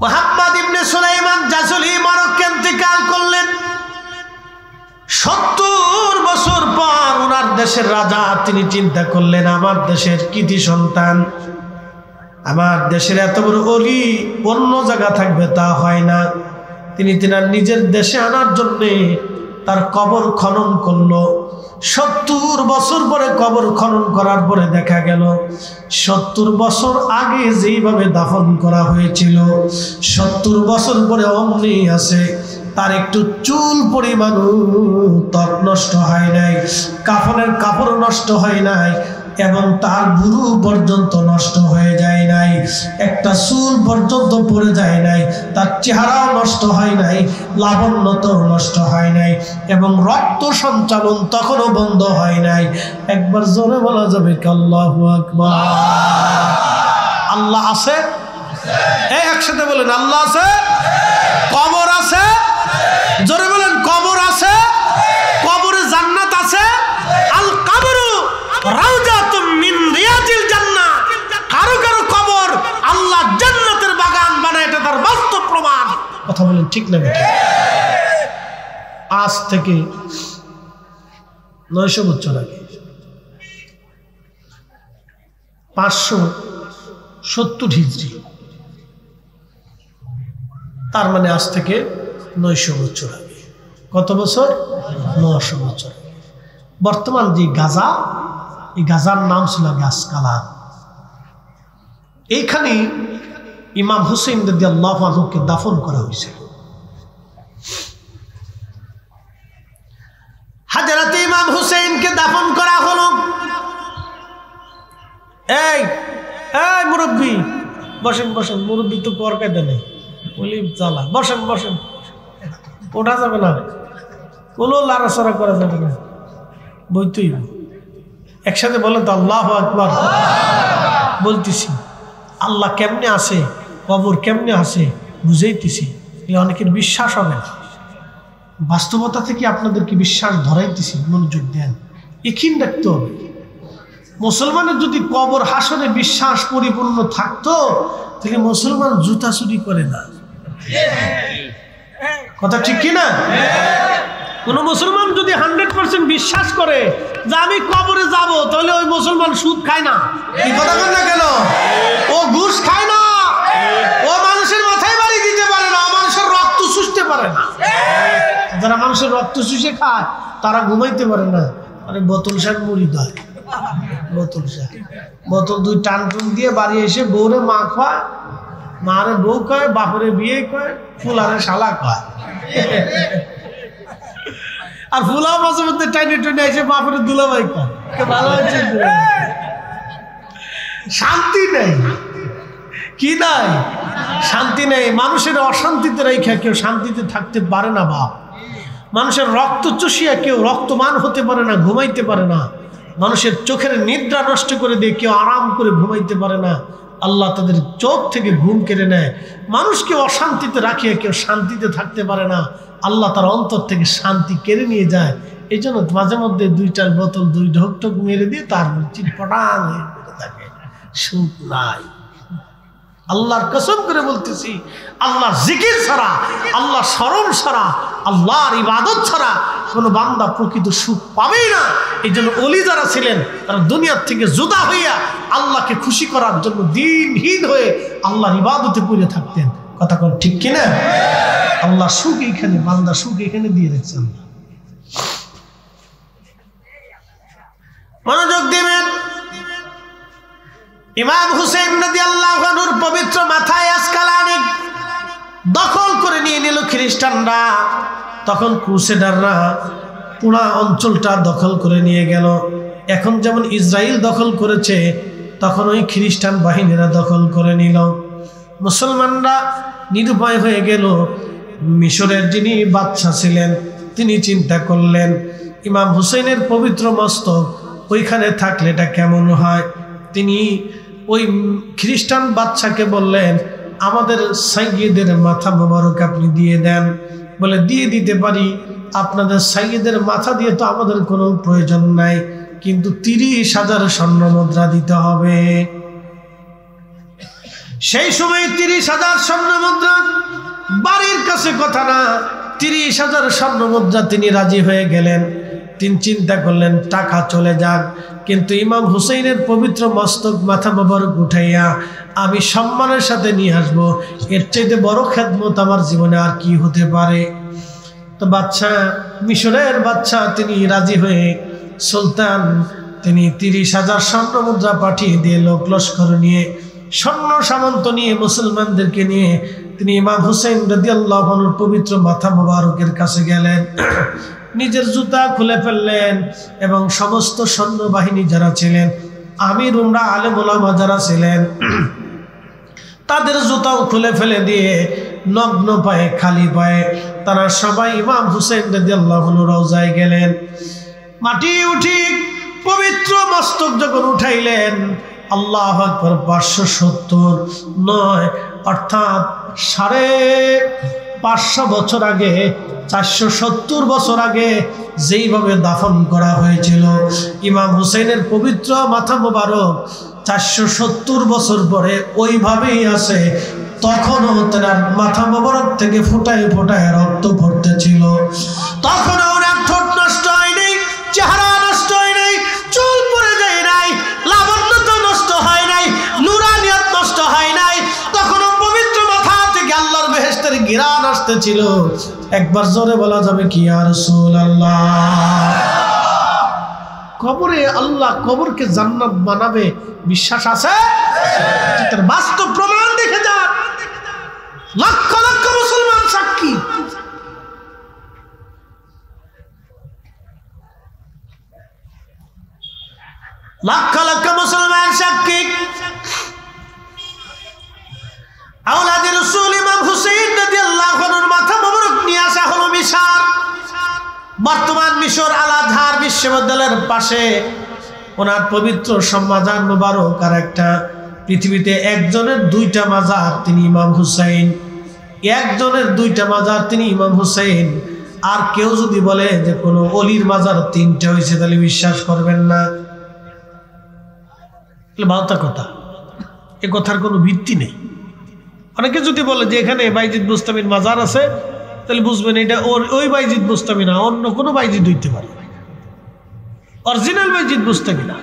মুহাম্মদ ইবনে Sulaiman জাজুলি Morocco ইন্তেকাল করলেন। 70 বছর পর ওনার দেশের রাজা তিনি চিন্তা করলেন, আমার দেশের কৃতি সন্তান, আমার দেশের এত বড় ওলি অন্য জায়গা থাকবে তা হয় না। তিনি তিনার নিজের দেশে আনার জন্যে তার কবর খনন করলো। 70 বছর পরে কবর খনন করার পরে দেখা গেল 70 বছর আগে যেইভাবে দাফন করা হয়েছিল 70 বছর পরে অমনি আছে। তার একটু চুল পরিমাণ ত্বক নষ্ট হয় নাই, কাফনের কাপড় নষ্ট হয় নাই, এবং তার ভুরু পর্যন্ত নষ্ট হয়ে যায় নাই, একটা চুল পর্যন্ত পড়ে যায় নাই, তার চেহারাও নষ্ট হয় নাই, লাবণ্যতাও নষ্ট হয় নাই, এবং রক্ত সঞ্চালন তখনও বন্ধ হয় নাই। একবার জোরে বলা যাবে কি আল্লাহু আকবার? আল্লাহ আছে? একসাথে বলেন আল্লাহ আছে। কবর আছে? জোরে বলেন কবর আছে। কবরে জান্নাত আছে। আল কবরু রাউজাতুম মিন রিয়াজিল জান্নাহ। কারো কারো কবর আল্লাহ জান্নাতের বাগান বানায়, এটা তার বাস্তব প্রমাণ। কথা বলেন ঠিক না? আজ থেকে 900 বছর আগে 570 হিজরি, তার মানে আজ থেকে 900 বছর আগে। কত বছর? 900 বছর। বর্তমান যে গাজা, এই গাজার নাম ছিল গাসকালান। এইখানে ইমাম হুসেইন রাদিয়াল্লাহু আনহুকে দাফন করা হয়েছে। হাজরাতে ইমাম হুসেইনকে দাফন করা হলো। এই এই মুরব্বী বসেন বসেন, মুরব্বী তো পর কায়দা নেই, বলি জ্বালা, বসেন বসেন, ওঠা যাবে না, কোনো লাড়াছাড়া করা যাবে না, বইতেই একসাথে বলেন তো আল্লাহু আকবার। বলতেছি আল্লাহ কেমনে আছে, কবর কেমনে আছে বুঝাইতেছি, অনেকের বিশ্বাস হবে না। বাস্তবতা থেকে আপনাদেরকে বিশ্বাস ধরাইতেছি, মনোযোগ দেন, এখিন রাখতে হবে। মুসলমানের যদি কবর হাসরে বিশ্বাস পরিপূর্ণ থাকতো তাহলে মুসলমান জুতা চুরি করে না। কথা ঠিক কিনা? কোন মুসলমান যদি 100% বিশ্বাস করে যে আমি কবরে যাব, তাহলে ওই মুসলমান সুদ খায় না। কি কথা বলেন না কেন? ও ঘুষ খায় না, ও মানুষের মাথায় বাড়ি দিতে পারে না, মানুষের রক্ত শুষতে পারে না। যারা মানুষের রক্ত শুষে খায় তারা ঘুমাইতে পারে না। আরে বোতল শাক মুড়ি দেয়, বোতল শাক, বোতল 2 টান টুন দিয়ে বাড়ি এসে বউরে মা খায়, মারে বউ কয়, বাপরে বিয়ে কয়, ফুলারে শালা কয়। আর ফুলা মাঝে মধ্যে টাইনে টাইনে এসে বাপরে দুলাভাই কয়। ভালো হয়েছে, শান্তি নেই। কি নাই? শান্তি নেই। মানুষের অশান্তিতে রেখে কেউ শান্তিতে থাকতে পারে না। বাপ মানুষের রক্ত চুষিয়া কেউ রক্তমান হতে পারে না, ঘুমাইতে পারে না। মানুষের চোখের নিদ্রা নষ্ট করে দিয়ে কেউ আরাম করে ঘুমাইতে পারে না। আল্লাহ তাদের চোখ থেকে ঘুম কেড়ে নেয়। মানুষকে অশান্তিতে রাখিয়ে কেউ শান্তিতে থাকতে পারে না। আল্লাহ তার অন্তর থেকে শান্তি কেড়ে নিয়ে যায়। এই জন্য মাঝে মধ্যে 2-4 বোতল 2 ঢোক ঢোক মেরে দিয়ে তার চিটপটাং হয়ে পড়ে থাকে, সুখ নাই। আল্লাহর কসম করে বলতেছি, আল্লাহর জিকির ছাড়া, আল্লাহর স্মরণ ছাড়া, আল্লাহর ইবাদত ছাড়া কোনো বান্দা প্রকৃত সুখ পাবেই না। এই জন্য ওলি যারা ছিলেন তারা দুনিয়ার থেকে জুদা হইয়া আল্লাহকে খুশি করার জন্য দিনহীন হয়ে আল্লাহর ইবাদতে পড়ে থাকতেন। কথা কোন ঠিক কিনা? আল্লাহ সুখ এইখানে, বান্দা সুখ এখানে দিয়ে রেখেছেন। মনোযোগ দিবেন। ইমাম হুসেইন রাদিয়াল্লাহু আনহুর পবিত্র মাথায় আসকালানে দখল করে নিয়ে নিল খ্রিস্টানরা। তখন ক্রুসেডাররা পুরো অঞ্চলটা দখল করে নিয়ে গেল। এখন যেমন ইসরায়েল দখল করেছে, তখন ওই খ্রিস্টান বাহিনীরা দখল করে নিল। মুসলমানরা নিরুপায় হয়ে গেল। মিশরের যিনি বাদশা ছিলেন তিনি চিন্তা করলেন, ইমাম হুসেইনের পবিত্র মস্তক ওইখানে থাকলে এটা কেমন হয়। তিনি ওই খ্রিস্টান বাদশাকে বললেন, আমাদের সাইয়্যিদের মাথা মোবারক আপনি দিয়ে দেন। বলে দিয়ে দিতে পারি, আপনাদের সাইয়্যিদের মাথা দিয়ে তো আমাদের কোনো প্রয়োজন নাই, কিন্তু 30,000 স্বর্ণ মুদ্রা দিতে হবে। সেই সময় 30,000 স্বর্ণ মুদ্রা, বাড়ির কাছে কথা না, 30,000 স্বর্ণ মুদ্রা তিনি রাজি হয়ে গেলেন। তিনি চিন্তা করলেন টাকা চলে যাক, কিন্তু ইমাম হুসাইনের পবিত্র মস্তক মাথা মোবারক উঠাইয়া আমি সম্মানের সাথে নিয়ে আসবো, এর চাইতে বড় খেদমত আমার জীবনে আর কি হতে পারে। তো বাদশা, মিশরের বাদশা, তিনি রাজি হয়ে সুলতান তিনি 30,000 স্বর্ণ মুদ্রা পাঠিয়ে দিয়ে লোক লস্কর নিয়ে, স্বর্ণ সামন্ত নিয়ে, মুসলমানদেরকে নিয়ে তিনি ইমাম হুসাইন রাদিয়াল্লাহু আনহুর পবিত্র মাথা মোবারকের কাছে গেলেন। নিজের জুতা খুলে ফেললেন এবং সমস্ত সৈন্যবাহিনী যারা ছিলেন, আমির উমরা আলেম ওলামা যারা ছিলেন, তাদের জুতাও খুলে ফেলে দিয়ে নগ্ন পায়ে, খালি পায়ে তারা সবাই ইমাম হুসাইন রাদিয়াল্লাহু আনহুর রওজায় গেলেন। মাটি উঠি পবিত্র মস্তক যখন উঠাইলেন, আল্লাহু আকবার, 579 অর্থাৎ 550 বছর আগে, 470 বছর আগে যেইভাবে দাফন করা হয়েছিল ইমাম হুসাইনের পবিত্র মাথা মোবারক, 470 বছর পরে ওইভাবেই আছে। তখনও তার মাথা মোবারক থেকে ফোঁটায় ফোঁটায় রক্ত পড়তেছিল। তখনও ওনার ঠোঁট নষ্ট হয়নি, চেহারা নষ্ট হয়নি, চুল পড়ে যায় নাই, লাবণ্যতা নষ্ট হয় নাই, নুরানিয়ত নষ্ট হয় নাই। তখনও পবিত্র মাথা থেকে আল্লাহর বেহেশতের ঘিরান আসতেছিল। একবার জোরে বলা যাবে কি ইয়া রাসূলুল্লাহ? কবরে আল্লাহ কবরকে জান্নাত বানাবে, বিশ্বাস আছে? তার বাস্তব প্রমাণ দেখে যান, লক্ষ লক্ষ মুসলমান সাক্ষী। লক্ষ লক্ষ মুসলমান সাক্ষী। আওলাদে রাসূল ইমাম হুসাইন রাদিয়াল্লাহু আনহুর মাথা মোবারক নিয়ে আসা হলো মিশর। বর্তমান মিশর আল আজহার বিশ্ববিদ্যালয়ের পাশে ওনার পবিত্র মাজার মোবারক। আর একটা পৃথিবীতে একজনের 2টা মাজার, তিনি ইমাম হুসাইন। একজনের 2টা মাজার, তিনি ইমাম হুসাইন। আর কেউ যদি বলে যে কোনো অলির মাজার 3টা হয়েছে, তাহলে বিশ্বাস করবেন না। বাউতা কথা, এ কথার কোনো ভিত্তি নেই। অনেকে যদি বলে যে এখানে বাইজিদ বুস্তামির মাজার আছে, তাহলে বুঝবেন এটা ওই বাইজিদ বুস্তামি না, অন্য কোনো বাইজিদ হইতে পারে, অরিজিনাল বাইজিদ বুস্তামি না।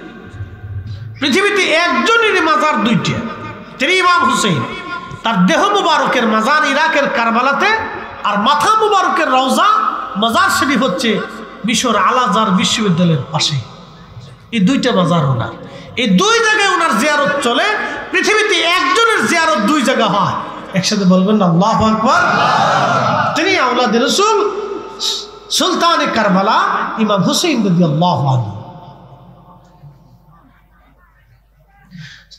পৃথিবীতে একজনেরই মাজার 2টা, তিনি ইমাম হুসাইন। তার দেহ মুবারকের মাজার ইরাকের কারবালাতে, আর মাথা মুবারকের রওজা মাজার শরীফ হচ্ছে মিশর আল আজহার বিশ্ববিদ্যালয়ের পাশে। এই 2টা মাজার ওনার, এই 2 জায়গায় ওনার জিয়ারত চলে। পৃথিবীতে একজনের জিয়ারত 2 জায়গা হয়, একসাথে বলবেন আল্লাহু আকবার। তিনি আওলাদে রাসূল সুলতানে কারবালা ইমাম হুসাইন রাদিয়াল্লাহু আনহু।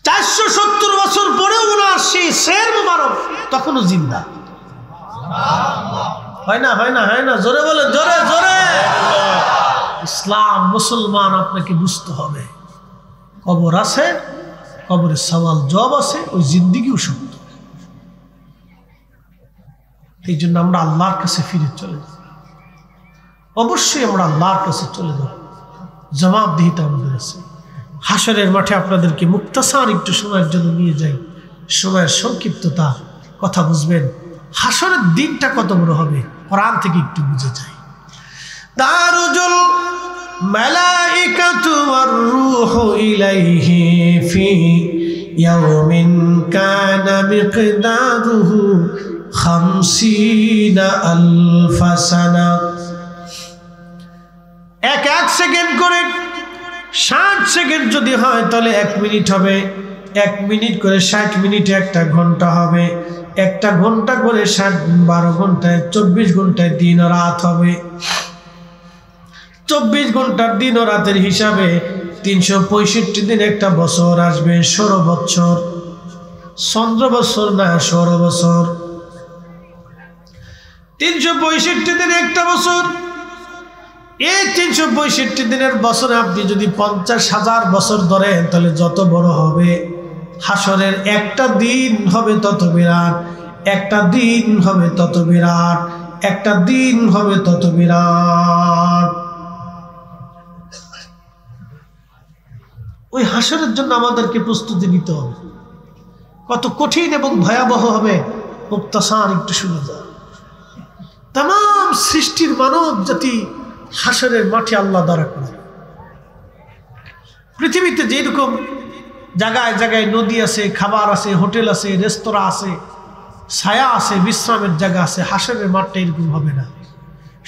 470 বছর পরে ওনার সেই শের মুবারক তখনও জিন্দা। হয় না, হয় না, হয় না? জোরে বলেন, জোরে জোরে। ইসলাম, মুসলমান, আপনাকে বুঝতে হবে কবর আছে, কবরের সওয়াল জবাব আছে, ওই জিন্দেগিও সত্য। এই জন্য আমরা আল্লাহর কাছে ফিরে চলে যাব। অবশ্যই আমরা আল্লাহর কাছে চলে যাব, জবাবদিহিতা আমাদের আছে। হাসরের মাঠে আপনাদেরকে মুক্তাসার একটু সময়ের জন্য নিয়ে যাই। সময়ের সংক্ষিপ্ততা, কথা বুঝবেন। হাসরের দিনটা কত বড় হবে কোরআন থেকে একটু বুঝে যাই। তারুজুল মালাইকাতু ওয়ার রূহু ইলাইহি ফি ইয়াউমিন কানা মিকদারুহু 50,000 সানা। এক সেকেন্ড করে 60 সেকেন্ড যদি হয় তাহলে 1 মিনিট হবে। 1 মিনিট করে 60 মিনিটে 1টা ঘন্টা হবে। 1টা ঘন্টা করে 12 ঘন্টায় 24 ঘন্টায় দিন ও রাত হবে। 24 ঘন্টার দিন ও রাতের হিসাবে 365 দিন একটা বছর আসবে। 16 বছর, 15 বছর না, 16 বছর। 365 দিন একটা বছর। এই 365 দিনের বছরে আপনি যদি 50,000 বছর ধরেন, তাহলে যত বড় হবে হাসরের একটা দিন হবে তত বিরাট, একটা দিন হবে তত বিরাট, একটা দিন হবে তত বিরাট। ওই হাসরের জন্য আমাদেরকে প্রস্তুতি নিতে হবে। কত কঠিন এবং ভয়াবহ হবে মুক্তাসার একটু শুনে যাও। তাম সৃষ্টির মানব জাতি হাসরের মাঠে আল্লাহ দ্বারা করে। পৃথিবীতে যেরকম জায়গায় জায়গায় নদী আছে, খাবার আছে, হোটেল আছে, রেস্তোরাঁ আছে, ছায়া আছে, বিশ্রামের জায়গা আছে, হাসরের মাঠটা এরকম হবে না।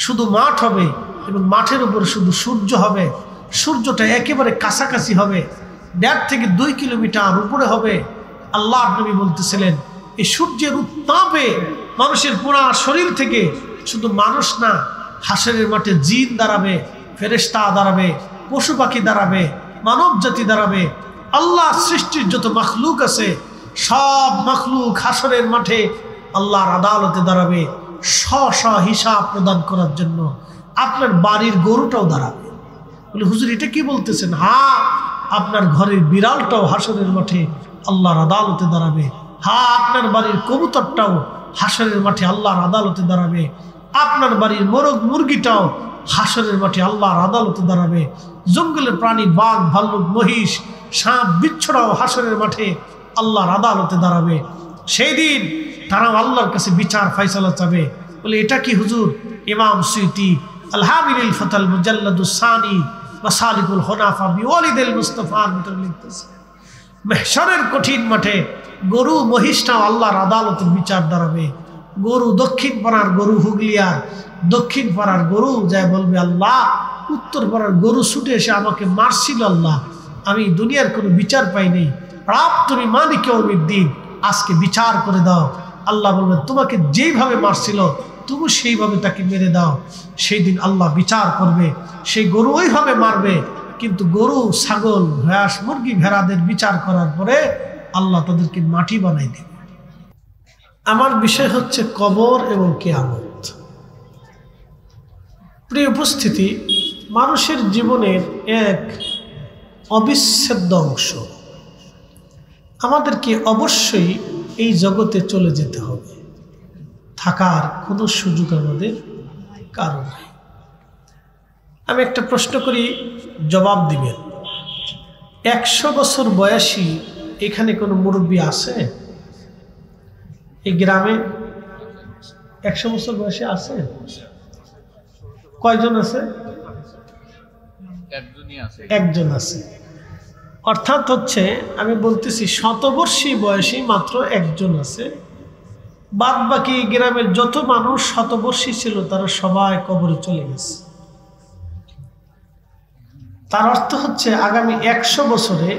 শুধু মাঠ হবে এবং মাঠের উপরে শুধু সূর্য হবে। সূর্যটা একেবারে কাছাকাছি হবে, 1.5 থেকে 2 কিলোমিটার উপরে হবে। আল্লাহ নবী বলতেছিলেন এই সূর্যের উত্তাপে মানুষের পুরা শরীর থেকে শুধু মানুষ না, হাসরের মাঠে জিন দাঁড়াবে, ফেরেশতা দাঁড়াবে, পশু পাখি দাঁড়াবে, মানব জাতি দাঁড়াবে। আল্লাহ সৃষ্টির যত মখলুক আছে সব মখলুক হাসরের মাঠে আল্লাহর আদালতে দাঁড়াবে স্ব হিসাব প্রদান করার জন্য। আপনার বাড়ির গরুটাও দাঁড়াবে। বলে হুজুর এটা কি বলতেছেন? হ্যাঁ, আপনার ঘরের বিড়ালটাও হাসরের মাঠে আল্লাহর আদালতে দাঁড়াবে। হ্যাঁ, আপনার বাড়ির কবুতরটাও হাসরের মাঠে আল্লাহর আদালতে দাঁড়াবে। আপনার বাড়ির মোরগ মুরগিটাও হাসরের মাঠে আল্লাহর আদালতে দাঁড়াবে। জঙ্গলের প্রাণী বাঘ, ভাল্লুক, মহিষ, সাপ, বিচ্ছুরাও হাসরের মাঠে আল্লাহর আদালতে দাঁড়াবে। সেই দিন তারাও আল্লাহর কাছে বিচার ফাইসালা চাবে। বলে এটা কি হুজুর? ইমাম সুয়ুতি আল-হাবিল ফাতাল মুজাল্লাদুস সানি মাসালিকুল হুনাফা বিওয়ালিদিল মুস্তাফার ভিতরে লিখতেছে, মাহশরের কঠিন মাঠে গরু মহিষটাও আল্লাহর আদালতের বিচার দাঁড়াবে। গরু দক্ষিণ পাড়ার গরু হুগলিয়ার দক্ষিণ পাড়ার গরু যায় বলবে আল্লাহ, উত্তর পাড়ার গরু ছুটে এসে আমাকে মারছিল আল্লাহ, আমি দুনিয়ার কোনো বিচার পাইনি, তুমি মালিকে ইয়াউমিদ্দিন, আজকে বিচার করে দাও। আল্লাহ বলবেন তোমাকে যেইভাবে মারছিল তুমি সেইভাবে তাকে মেরে দাও। সেই দিন আল্লাহ বিচার করবে, সেই গরু ওইভাবে মারবে, কিন্তু গরু, ছাগল, হাঁস, মুরগি, ভেড়াদের বিচার করার পরে আল্লাহ তাদেরকে মাটি বানাই দেবে। আমার বিষয় হচ্ছে কবর এবং কিয়ামত। প্রিয় উপস্থিতি, মানুষের জীবনের এক অবিচ্ছেদ্য অংশ। আমাদেরকে অবশ্যই এই জগতে চলে যেতে হবে, থাকার কোনো সুযোগ আমাদের কারণ নেই। আমি একটা প্রশ্ন করি, জবাব দিবেন। 100 বছর বয়সী এখানে কোনো মুরব্বী আছে? এই গ্রামে 100 বছর বয়সী আছে? কয়জন আছে? একজন আছে। অর্থাৎ হচ্ছে আমি বলতেছি শতবর্ষী বয়সী মাত্র একজন আছে। বাদ বাকি গ্রামের যত মানুষ শতবর্ষী ছিল তারা সবাই কবরে চলে গেছে। তার অর্থ হচ্ছে আগামী 100 বছরে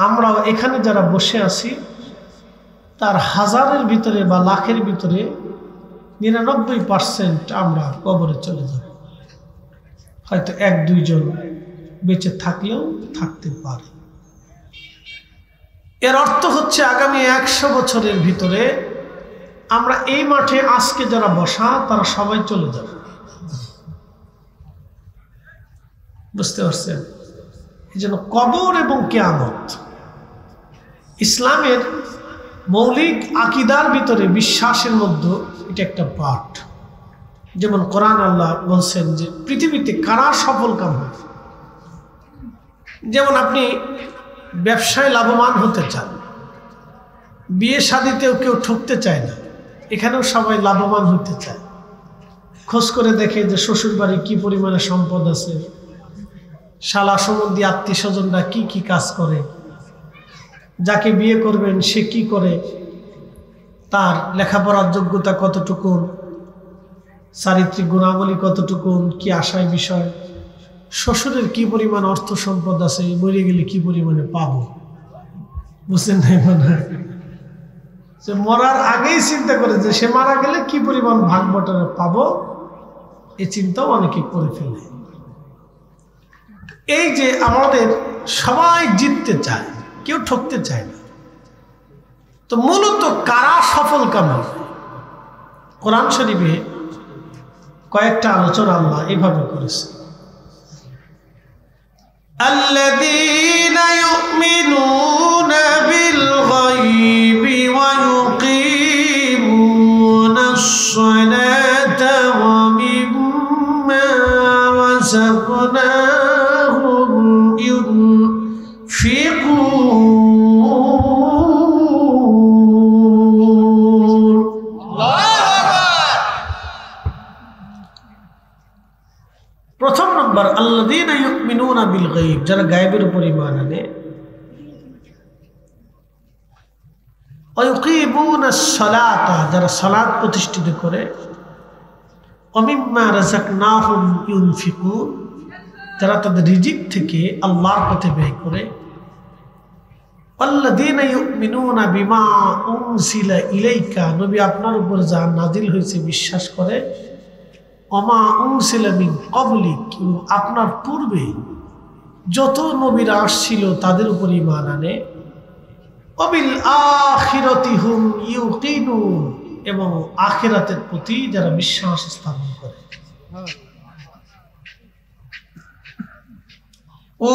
আমরাও এখানে যারা বসে আছি তার হাজারের ভিতরে বা লাখের ভিতরে 99% আমরা কবরে চলে যাব। হয়তো 1-2 জন বেঁচে থাকলেও থাকতে পারে। এর অর্থ হচ্ছে আগামী 100 বছরের ভিতরে আমরা এই মাঠে আজকে যারা বসা তারা সবাই চলে যাবে। বুঝতে পারছেন? এই জন্য কবর এবং কিয়ামত ইসলামের মৌলিক আকিদার ভিতরে বিশ্বাসের মধ্যে এটা একটা পার্ট। যেমন কোরআন আল্লাহ বলছেন যে পৃথিবীতে কারা সফল কাম হবে। যেমন আপনি ব্যবসায় লাভবান হতে চান, বিয়ে শাদীতেও কেউ ঠকতে চায় না, এখানেও সবাই লাভবান হতে চায়। খোঁজ করে দেখে যে শ্বশুর বাড়ি কি পরিমাণে সম্পদ আছে, শালা সম্বন্ধী আত্মীয় স্বজনরা কি কি কাজ করে, যাকে বিয়ে করবেন সে কি করে, তার লেখাপড়ার যোগ্যতা কতটুকু, চারিত্রিক গুণাবলী কতটুকু, কি আশায় বিষয়, শ্বশুরের কি পরিমাণ অর্থ সম্পদ আছে, মরে গেলে কি পরিমাণে পাবো। বুঝছেন নাই? মনে হয় যে মরার আগেই চিন্তা করে যে সে মারা গেলে কি পরিমাণ ভাগ বটরে পাবো, এই চিন্তাও অনেকে করে ফেলে। এই যে আমাদের সবাই জিততে চায়, কেউ ঠকতে চায় না। তো মূলত কারা সফল কামাল? কোরআন শরীফে কয়েকটা আলোচনা আল্লাহ এভাবে করেছে। আল্লাযীনা ইউমিনুনা বিল গায়বি ওয়া ইউকিমুনাস সালাতা ওয়া মিম্মা রাযাকনাহুম ইউনফিকুন নম্বর আল্লাযীনা ইউমিনুনা বিল গায়ব, যারা গায়েবের উপর ঈমান আনে। ওয়া ইউকিমুনাস সালাতা, যারা সালাত প্রতিষ্ঠিত করে। ওয়া মিম্মা রাযাকনাহুম ইউনফিকুন, যারা তাদের রিজিক থেকে আল্লাহর পথে ব্যয় করে। আল্লাযীনা ইউমিনুনা বিমা উনজিলা ইলাইকা, নবী আপনার উপর যা নাজিল হয়েছে বিশ্বাস করে। ওমা উনজিলা মিন ক্বাবলিক, আপনার পূর্বে যত নবীরা আসছিল তাদের উপর ঈমান আনে। ওয়াবিল আখিরাতি হুম ইউকিনুন, এবং আখিরাতের প্রতি যারা বিশ্বাস স্থাপন করে।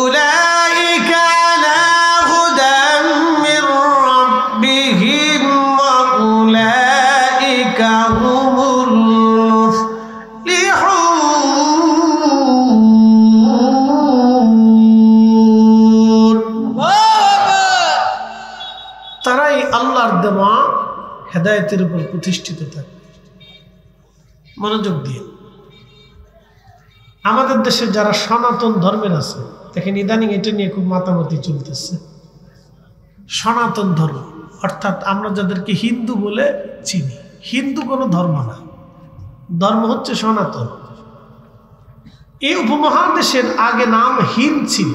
উলাইকা আলা হুদাম মির রাব্বিহিম ওয়া উলাইকা হুমুল মুফলিহুন। তারাই আল্লাহর দেওয়া হেদায়েতের উপর প্রতিষ্ঠিত থাকে। মনোযোগ দিয়ে, আমাদের দেশে যারা সনাতন ধর্মের আছে, দেখেন ইদানিং এটা নিয়ে খুব মাতামাতি চলতেছে। সনাতন ধর্ম অর্থাৎ আমরা যাদেরকে হিন্দু বলে চিনি, হিন্দু কোনো ধর্ম না, ধর্ম হচ্ছে সনাতন। এই উপমহাদেশের আগে নাম হিন্দ ছিল।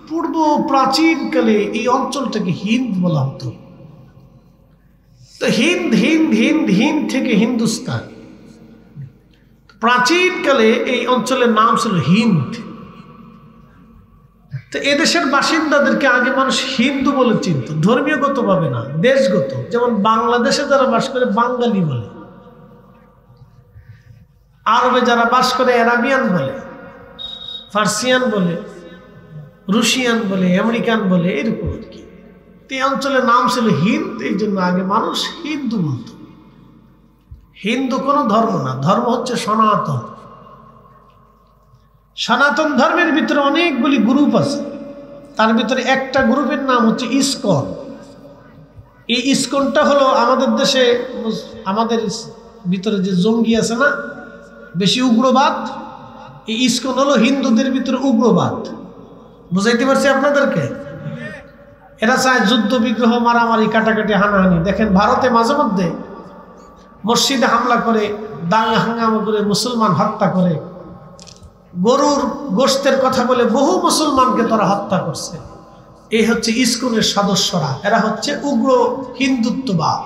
পূর্ব প্রাচীনকালে এই অঞ্চলটাকে হিন্দ বলা হতো। তো হিন্দ হিন্দ হিন্দ হিন্দ থেকে হিন্দুস্তান। প্রাচীনকালে এই অঞ্চলের নাম ছিল হিন্দ। তো এদেশের বাসিন্দাদেরকে আগে মানুষ হিন্দু বলে চিনত, ধর্মীয়গত ভাবে না, দেশগত। যেমন বাংলাদেশে যারা বাস করে বাঙালি বলে, আরবে যারা বাস করে আরাবিয়ান বলে, ফার্সিয়ান বলে, রুশিয়ান বলে, আমেরিকান বলে, এরকম আর কি। এই অঞ্চলের নাম ছিল হিন্দ, এই জন্য আগে মানুষ হিন্দু বলত। হিন্দু কোনো ধর্ম না, ধর্ম হচ্ছে সনাতন। সনাতন ধর্মের ভিতরে অনেকগুলি গ্রুপ আছে, তার ভিতরে একটা গ্রুপের নাম হচ্ছে ইসকন। এই ইসকনটা হলো আমাদের দেশে, আমাদের ভিতরে যে জঙ্গি আছে না, বেশি উগ্রবাদ, এই ইসকন হলো হিন্দুদের ভিতরে উগ্রবাদ। বুঝাইতে পারছি আপনাদেরকে? এরা চায় যুদ্ধ বিগ্রহ, মারামারি, কাটাকাটি, হানাহানি। দেখেন ভারতে মাঝে মধ্যে মসজিদে হামলা করে, দাঙ্গা হাঙ্গামা করে, মুসলমান হত্যা করে, গরুর গোশতের কথা বলে বহু মুসলমানকে তারা হত্যা করছে। এই হচ্ছে ইসকনের সদস্যরা, এরা হচ্ছে উগ্র হিন্দুত্ববাদ।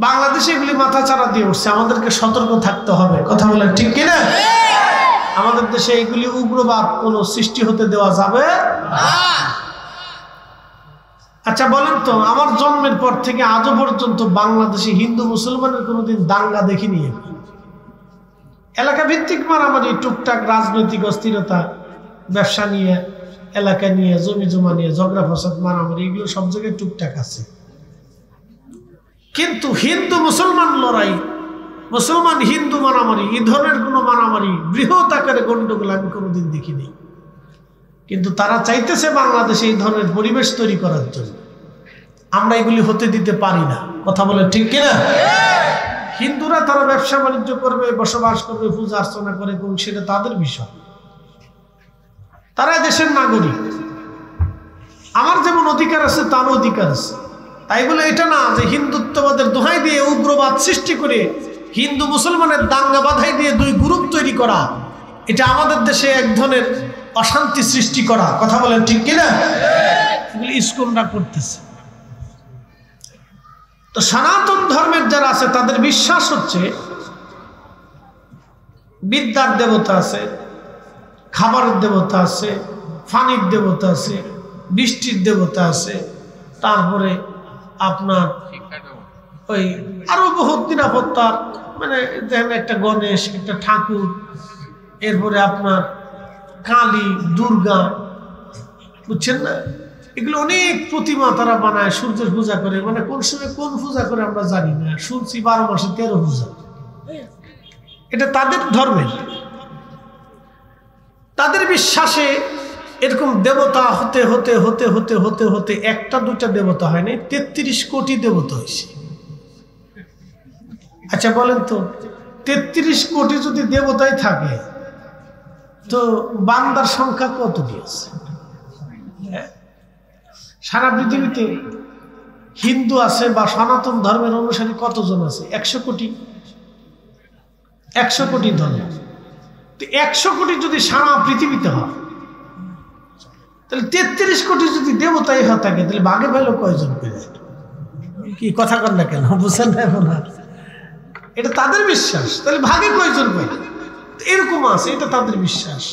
বাংলাদেশে এগুলি মাথা চাড়া দিয়ে উঠছে, আমাদেরকে সতর্ক থাকতে হবে। কথা বলেন ঠিক কিনা? আমাদের দেশে এগুলি উগ্রবাদ কোনো সৃষ্টি হতে দেওয়া যাবে না। আচ্ছা বলেন তো, আমার জন্মের পর থেকে আজও পর্যন্ত বাংলাদেশে হিন্দু মুসলমানের কোনোদিন দাঙ্গা দেখিনি। এলাকা ভিত্তিক মারামারি, টুকটাক রাজনৈতিক অস্থিরতা, ব্যবসা নিয়ে, এলাকা নিয়ে, জমি জমা নিয়ে ঝগড়া ফসাদ, মারামারি, এগুলো সব জায়গায় টুকটাক আছে। কিন্তু হিন্দু মুসলমান লড়াই, মুসলমান হিন্দু মারামারি, এই ধরনের কোনো মারামারি, বৃহৎ আকারে গন্ডগোল আমি কোনোদিন দেখিনি। কিন্তু তারা চাইতেছে বাংলাদেশে এই ধরনের পরিবেশ তৈরি করার জন্য। আমরা এগুলি হতে দিতে পারি না। কথা বলে ঠিক কিনা? হিন্দুরা তারা ব্যবসা বাণিজ্য করবে, বসবাস করবে, পূজা অর্চনা করে, এবং সেটা তাদের বিষয়। তারা দেশের নাগরিক, আমার যেমন অধিকার আছে তারও অধিকার আছে। তাই বলে এটা না যে হিন্দুত্ববাদের দোহাই দিয়ে উগ্রবাদ সৃষ্টি করে হিন্দু মুসলমানের দাঙ্গা বাধাই দিয়ে দুই গ্রুপ তৈরি করা, এটা আমাদের দেশে এক ধরনের অশান্তি সৃষ্টি করা। কথা বলেন ঠিক কিনা? এগুলি ইসকনরা করতেছে। তো সনাতন ধর্মের যারা আছে তাদের বিশ্বাস হচ্ছে বিদ্যার দেবতা আছে, খাবারের দেবতা আছে, পানির দেবতা আছে, বৃষ্টির দেবতা আছে, তারপরে আপনার ওই আরো বহুত নিরাপত্তার, মানে দেখেন একটা গণেশ, একটা ঠাকুর, এরপরে আপনার কালী, দুর্গা, বুঝছেন না? এগুলো অনেক প্রতিমা তারা বানায়, সূর্যের পূজা করে। মানে কোন সময় কোন পূজা করে আমরা জানি না, শুনছি 12 মাসে 13 পূজা। এটা তাদের ধর্মের, তাদের বিশ্বাসে এরকম দেবতা হতে হতে হতে হতে হতে হতে একটা দুটা দেবতা হয় না, 33 কোটি দেবতা হয়েছে। আচ্ছা বলেন তো, 33 কোটি যদি দেবতাই থাকে তো বান্দার সংখ্যা কতটি আছে? সারা পৃথিবীতে হিন্দু আছে বা সনাতন ধর্মের অনুসারী কতজন আছে? 100 কোটি। 100 কোটি ধর্ম। তো 100 কোটি যদি সারা পৃথিবীতে হয়, তাহলে 33 কোটি যদি দেবতাই হয়ে থাকে, তাহলে ভাগে পেল কয়জন পেলে? কি কথা কর না কেন, বুঝছেন না? এটা তাদের বিশ্বাস। তাহলে ভাগে কয়জন পেলে? এরকম আছে, এটা তাদের বিশ্বাস।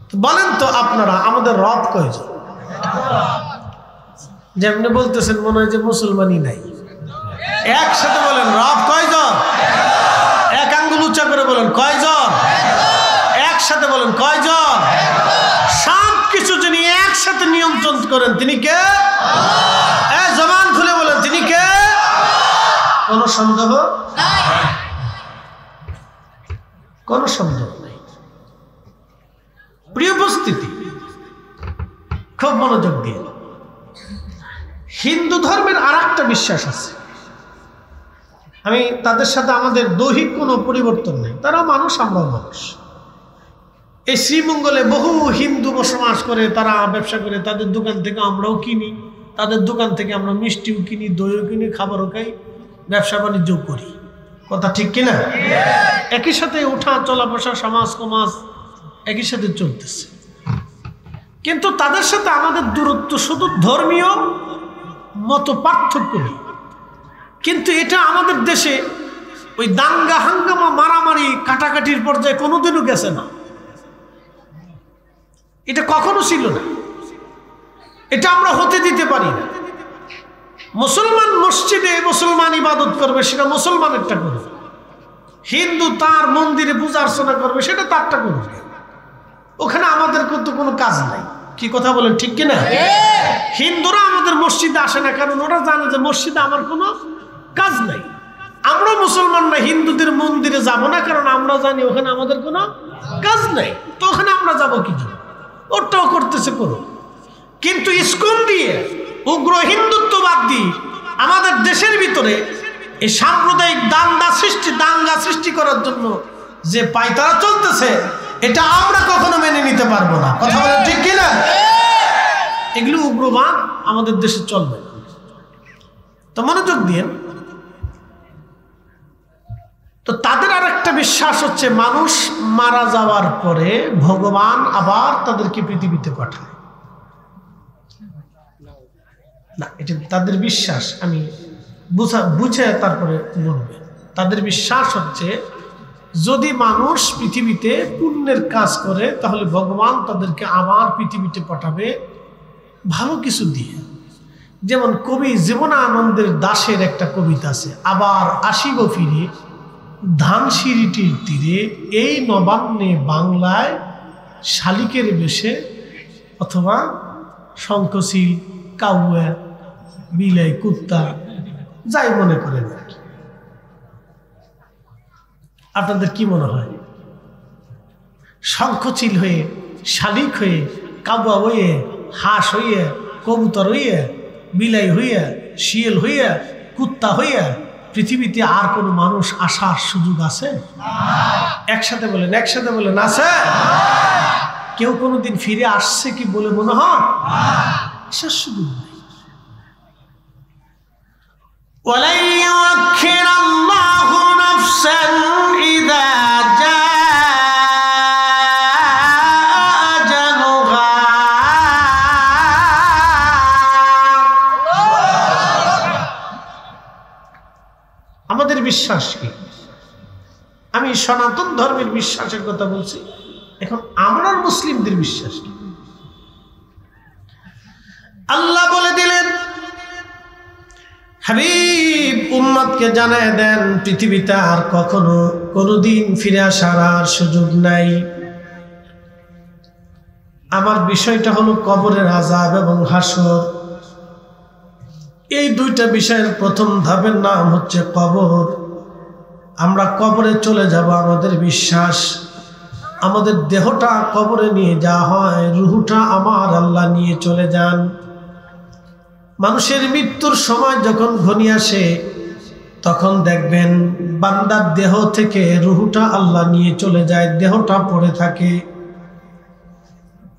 তো বলেন তো আপনারা, আমাদের রব কয়জন? যেমনি বলতেছেন মনে হয় যে মুসলমানই নাই। একসাথে বলেন, রব কয়জন? এক আঙ্গুল উচ্চা করে বলেন, কয়জন? একসাথে বলেন, কয়জন? সব কিছু যিনি একসাথে নিয়ন্ত্রণ করেন তিনি কে? জবান খুলে বলেন, তিনি কে? কোন সন্দেহ? কোন সন্দেহ নেই। প্রিয় উপস্থিতি, খুব মনোযোগ দিয়ে। হিন্দু ধর্মের আর একটা বিশ্বাস আছে, আমি তাদের সাথে আমাদের দৈহিক কোনো পরিবর্তন নেই, তারা মানুষ, আমরাও মানুষ। এই শ্রীমঙ্গলে বহু হিন্দু বসবাস করে, তারা ব্যবসা করে, তাদের দোকান থেকে আমরাও কিনি, তাদের দোকান থেকে আমরা মিষ্টিও কিনি, দইও কিনি, খাবারও খাই, ব্যবসা বাণিজ্য করি। কথা ঠিক কিনা? একই সাথে উঠা চলা বসা, সমাজ সমাজ একই সাথে চলতেছে। কিন্তু তাদের সাথে আমাদের দূরত্ব শুধু ধর্মীয় মত পার্থক্য নেই। কিন্তু এটা আমাদের দেশে ওই দাঙ্গা হাঙ্গামা, মারামারি, কাটাকাটির পর্যায়ে কোনোদিনও গেছে না। এটা কখনো ছিল না, এটা আমরা হতে দিতে পারি না। মুসলমান মসজিদে মুসলমান ইবাদত করবে, সেটা মুসলমানেরটা করবে। হিন্দু তার মন্দিরে পূজা অর্চনা করবে, সেটা তারটা করবে। ওখানে আমাদের কিন্তু কোনো কাজ নাই। কি কথা বলেন, ঠিক কিনা? হিন্দুরা আমাদের মসজিদে আসে না, কারণ ওরা জানে যে মসজিদে আমার কোনো কাজ নাই। আমরা মুসলমানরা হিন্দুদের মন্দিরে যাব না, কারণ আমরা জানি ওখানে আমাদের কোনো কাজ নাই। তো ওখানে আমরা যাবো কি জন্য? ওটাও করতেছে করো। কিন্তু ইসকন দিয়ে, উগ্র হিন্দুত্ববাদ দিয়ে আমাদের দেশের ভিতরে এই সাম্প্রদায়িক দাঙ্গা সৃষ্টি করার জন্য যে পায়তারা চলতেছে, এটা আমরা কখনো মেনে নিতে পারবো না। কথা বলেন ঠিক কিনা? এগুলো উগ্রবাদ আমাদের দেশে চলবে না। তো মনোযোগ দিয়ে, তো তাদের আর একটা বিশ্বাস হচ্ছে মানুষ মারা যাওয়ার পরে ভগবান আবার তাদেরকে পৃথিবীতে পাঠায় না। এটা তাদের বিশ্বাস, আমি বুঝে তারপরে বলবে। তাদের বিশ্বাস হচ্ছে যদি মানুষ পৃথিবীতে পুণ্যের কাজ করে, তাহলে ভগবান তাদেরকে আবার পৃথিবীতে পাঠাবে ভালো কিছু দিয়ে। যেমন কবি জীবনানন্দের দাশের একটা কবিতা আছে, আবার আসিব ফিরে ধানসিঁড়িটির তীরে, এই নবান্নে বাংলায় শালিকের বেশে, অথবা শঙ্খশিল, কাউয়া, বিলাই, কুত্তা, যাই মনে করেন। আপনাদের কি মনে হয়? শঙ্খচিল হয়ে, শালিক হয়ে, কাউয়া হয়ে, হাঁস হইয়া, কবুতর হইয়া, বিলাই হইয়া, শিয়াল হইয়া, কুত্তা হইয়া পৃথিবীতে আর কোনো মানুষ আসার সুযোগ আছে? একসাথে বলেন, একসাথে বলেন, আছে? কেউ কোনোদিন ফিরে আসছে কি বলে মনে হয়? আসার সুযোগ নেই। ওয়ালাই ইউআখিরাল্লাহু নাফসান ইযা আমাদের বিশ্বাস কি? আমি সনাতন ধর্মের বিশ্বাসের কথা বলছি। এখন আমরা মুসলিমদের বিশ্বাস কি? আল্লাহ বলে দিলেন, হাবিব উম্মতকে জানায় দেন, পৃথিবীতে আর কখনো কোনোদিন ফিরে আসার আর সুযোগ নাই। আমার বিষয়টা হলো কবরের আযাব এবং হাসর। এই দুইটা বিষয়ের প্রথম ধাপের নাম হচ্ছে কবর। আমরা কবরে চলে যাব, আমাদের বিশ্বাস। আমাদের দেহটা কবরে নিয়ে যাওয়া হয়, রুহটা আমার আল্লাহ নিয়ে চলে যান। মানুষের মৃত্যুর সময় যখন ঘনিয়ে আসে, তখন দেখবেন বান্দার দেহ থেকে রুহটা আল্লাহ নিয়ে চলে যায়, দেহটা পড়ে থাকে।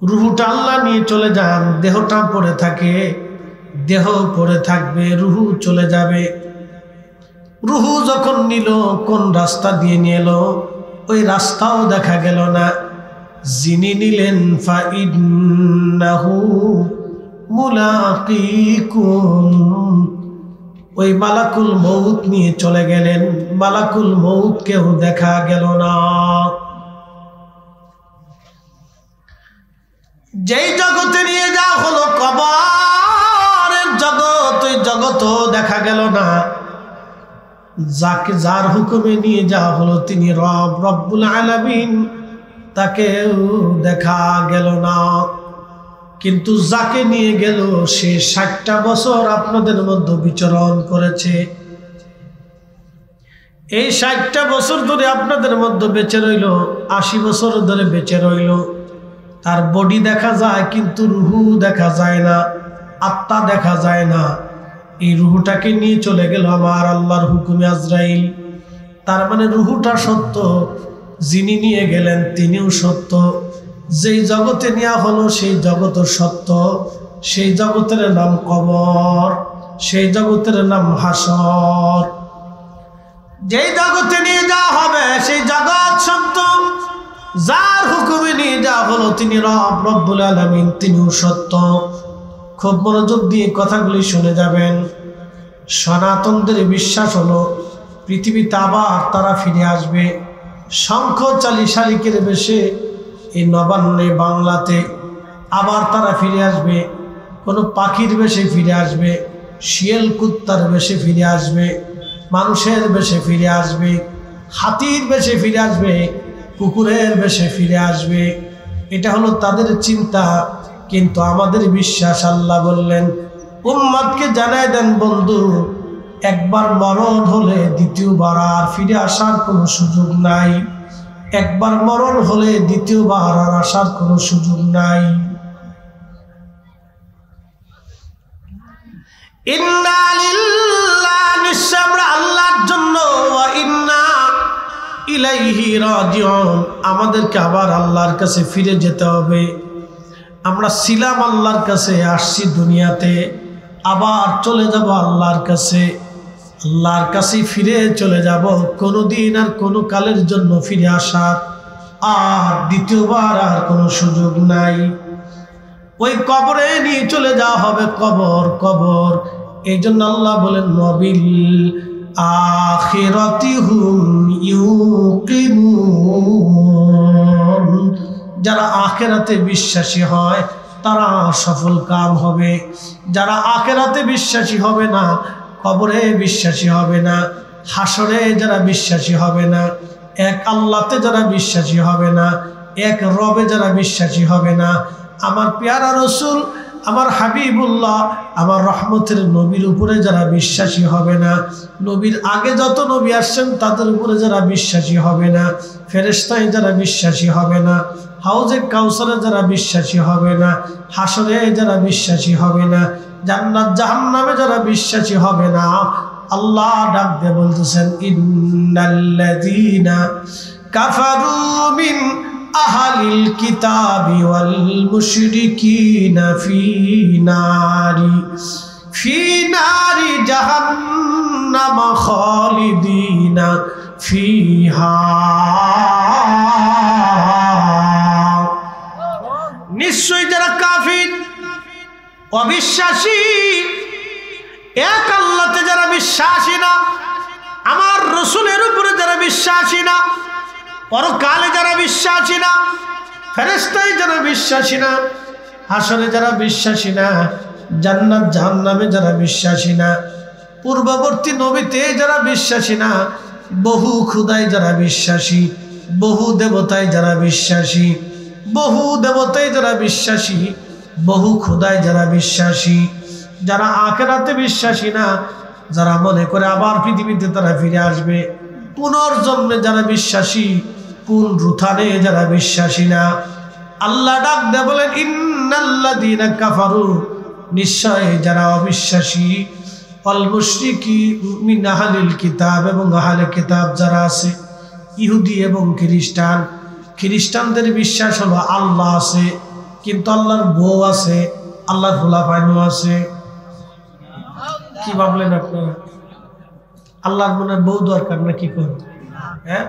রুহুটা আল্লাহ নিয়ে চলে যান, দেহটা পড়ে থাকে, দেহ পড়ে থাকবে, রুহু চলে যাবে। রুহু যখন নিল, কোন রাস্তা দিয়ে নিয়ে এলো ওই রাস্তাও দেখা গেল না। যিনি নিলেন ফাইন্নাহু মুলাকিকুম, ওই মালাকুল মউত নিয়ে চলে গেলেন, মালাকুল মউত কেউ দেখা গেল না। যেই জগতে নিয়ে যাওয়া হলো কবরের জগৎ, ওই জগৎও দেখা গেল না। যাকে যার হুকুমে নিয়ে যাওয়া হলো তিনি রব, রব্বুল আলামিন, তাকেও দেখা গেল না। কিন্তু যাকে নিয়ে গেল সে 60টা বছর আপনাদের মধ্যে বিচরণ করেছে। এই 60টা বছর ধরে আপনাদের মধ্যে বেঁচে রইল, 80 বছর ধরে বেঁচে রইল। তার বডি দেখা যায় কিন্তু রুহু দেখা যায় না, আত্মা দেখা যায় না। এই রুহুটাকে নিয়ে চলে গেল আমার আল্লাহর হুকুমে আজরাইল। তার মানে রুহুটা সত্য, যিনি নিয়ে গেলেন তিনিও সত্য। যেই জগতে নেওয়া হলো সেই জগৎ সত্য। সেই জগতের নাম কবর, সেই জগতের নাম হাসর। যেই জগতে নিয়ে যাওয়া হবে সেই জগৎ সত্য। যার হুকুমে নিয়ে যাওয়া হলো তিনি রব, রব্বুল আলামিন, তিনিও সত্য। খুব মনোযোগ দিয়ে কথাগুলি শুনে যাবেন। সনাতনদের বিশ্বাস হলো পৃথিবীতে আবার তারা ফিরে আসবে। শঙ্খ চালি শালিকের বেশে এই নবান্নে বাংলাতে আবার তারা ফিরে আসবে। কোনো পাখির বেশে ফিরে আসবে, শিয়াল কুত্তার বেশে ফিরে আসবে, মানুষের বেশে ফিরে আসবে, হাতির বেশে ফিরে আসবে, কুকুরের বেশে ফিরে আসবে। এটা হলো তাদের চিন্তা। কিন্তু আমাদের বিশ্বাস, আল্লাহ বললেন উম্মতকে জানাই দেন বন্ধু, একবার মরণ হলে দ্বিতীয়বার আর ফিরে আসার কোনো সুযোগ নাই। একবার মরণ হলে দ্বিতীয়বার আর আসার কোনো সুযোগ নাই। ইন্না লিল্লাহি, নিশ্চয় আমরা আল্লাহর জন্য, ওয়া ইন্না ইলাইহি রাজিউন, আমাদেরকে আবার আল্লাহর কাছে ফিরে যেতে হবে। আমরা ছিলাম আল্লাহর কাছে, আসছি দুনিয়াতে, আবার চলে যাব আল্লাহর কাছে। আল্লাহর কাছে ফিরে চলে যাব। কোনো দিন আর কোনো কালের জন্য ফিরে আসার আর দ্বিতীয়বার আর কোনো সুযোগ নাই। ওই কবরে নিয়ে চলে যাওয়া হবে, কবর কবর। এই জন্য আল্লাহ বলেন নবিল আখিরাতি হুম ইউকিনুন, যারা আখিরাতে বিশ্বাসী হয় তারা সফল কাম হবে। যারা আখিরাতে বিশ্বাসী হবে না, কবরে বিশ্বাসী হবে না, হাসরে যারা বিশ্বাসী হবে না, এক আল্লাহতে যারা বিশ্বাসী হবে না, এক রবে যারা বিশ্বাসী হবে না, আমার পেয়ারা রসুল, আমার হাবিবুল্লাহ, আমার রহমতের নবীর উপরে যারা বিশ্বাসী হবে না, নবীর আগে যত নবী আসছেন তাদের উপরে যারা বিশ্বাসী হবে না, ফেরেশতায় যারা বিশ্বাসী হবে না, হাউজে কাউসারে যারা বিশ্বাসী হবে না, হাসরে যারা বিশ্বাসী হবে না, জান্নাত জাহান্নামে যারা বিশ্বাসী হবে না, আল্লাহ ডাক দিয়ে বলতেছেন ইন্নাল্লাযীনা কাফারু মিন আহলিল কিতাবি ওয়াল মুশরিকিনা ফি নারি জাহান্নাম খালিদিনা ফিহা। নিশ্চয়ই যারা কাফির, অবিশ্বাসী, এক আল্লাহতে যারা বিশ্বাসী না, আমার রসুলের উপরে যারা বিশ্বাসী না, পরকালে যারা বিশ্বাসী না, ফেরেশতায় যারা বিশ্বাসী না, হাসরে যারা বিশ্বাসী না, জান্নাত জাহান্নামে যারা বিশ্বাসী না, পূর্ববর্তী নবীতে যারা বিশ্বাসী না, বহু খুদায় যারা বিশ্বাসী, বহু দেবতায় যারা বিশ্বাসী, বহু দেবতায় যারা বিশ্বাসী, বহু খুদায় যারা বিশ্বাসী, যারা আখিরাতে বিশ্বাসী না, যারা মনে করে আবার পৃথিবীতে তারা ফিরে আসবে, পুনর্জন্মে যারা বিশ্বাসী, পুনরুত্থানে যারা বিশ্বাসী না, আল্লাহ ডাক দেয়া বলেন ইন্নাল্লাযীনা কাফারু, নিশ্চয় যারা অবিশ্বাসী, ওয়াল মুশরিকি মিন আহলিল কিতাব, এবং আহলে কিতাব যারা আছে, ইহুদি এবং খ্রিস্টান। খ্রিস্টানদের বিশ্বাস হলো আল্লাহ আছে, কিন্তু আল্লাহর বউ আছে, আল্লাহর ফুলাফাইনও আছে। কি ভাবলেন আপনারা? আল্লাহর মনে বউ দরকার না? কি করেন? হ্যাঁ,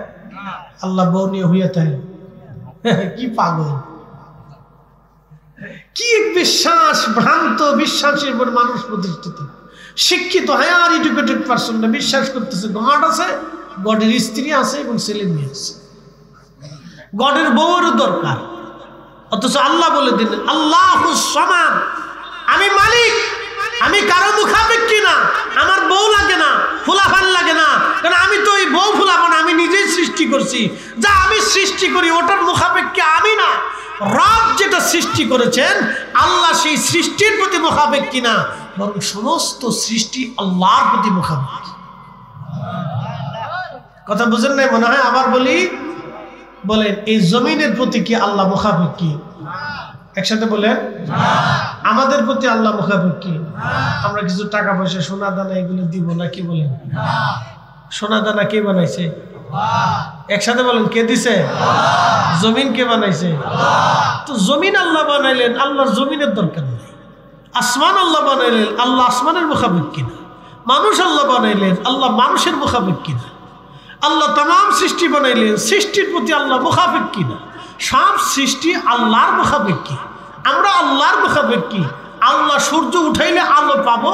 আল্লাহ বউ নিয়ে হইয়া থাকে। কি পাগল, কি বিশ্বাস, ভ্রান্ত বিশ্বাসের উপর মানুষ প্রতিষ্ঠিত। শিক্ষিত হায়ার এডুকেটেড পারসন না বিশ্বাস করতেছে গড আছে, গডের স্ত্রী আছে এবং ছেলে মেয়ে আছে, গডের বউয়েরও দরকার। অথচ আল্লাহ বলে দিলেন আল্লাহুস সামাদ, আমি মালিক, আমি কারো মুখাপেক্ষী না, আমার বউ লাগে না, ফুলাফান লাগে না, কারণ আমি তো ওই বউ ফুলাফান আমি নিজেই সৃষ্টি করছি। যা আমি সৃষ্টি করি ওটার মুখাপেক্ষী আমি না। রব যেটা সৃষ্টি করেছেন আল্লাহ সেই সৃষ্টির প্রতি মুখাপেক্ষী না, বরং সমস্ত সৃষ্টি আল্লাহর প্রতি মুখাপেক্ষী। কথা বুঝেন নাই মনে হয়? আবার বলি, বলেন এই জমিনের প্রতি কি আল্লাহ মুখাপেক্ষী? একসাথে বলেন, আমাদের প্রতি আল্লাহ মুখাপেক্ষী। আমরা কিছু টাকা পয়সা সোনা দানা এগুলো দিব না, কি বলেন? সোনা দানা কে বানাইছে? একসাথে বলেন, কে দিছে? জমিন কে বানাইছে? তো জমিন আল্লাহ বানাইলেন, আল্লাহর জমিনের দরকার নেই। আসমান আল্লাহ বানাইলেন, আল্লাহ আসমানের মুখাপেক্ষী না। মানুষ আল্লাহ বানাইলেন, আল্লাহ মানুষের মুখাপেক্ষী না। আল্লাহ তামাম সৃষ্টি বানাইলেন, সৃষ্টির প্রতি আল্লাহ মুখাপেক্ষী না। সব সৃষ্টি আল্লাহর মুখাপেক্ষী, আমরা আল্লাহর মুখাপেক্ষী। আল্লাহ সূর্য উঠাইলে আলো পাবো,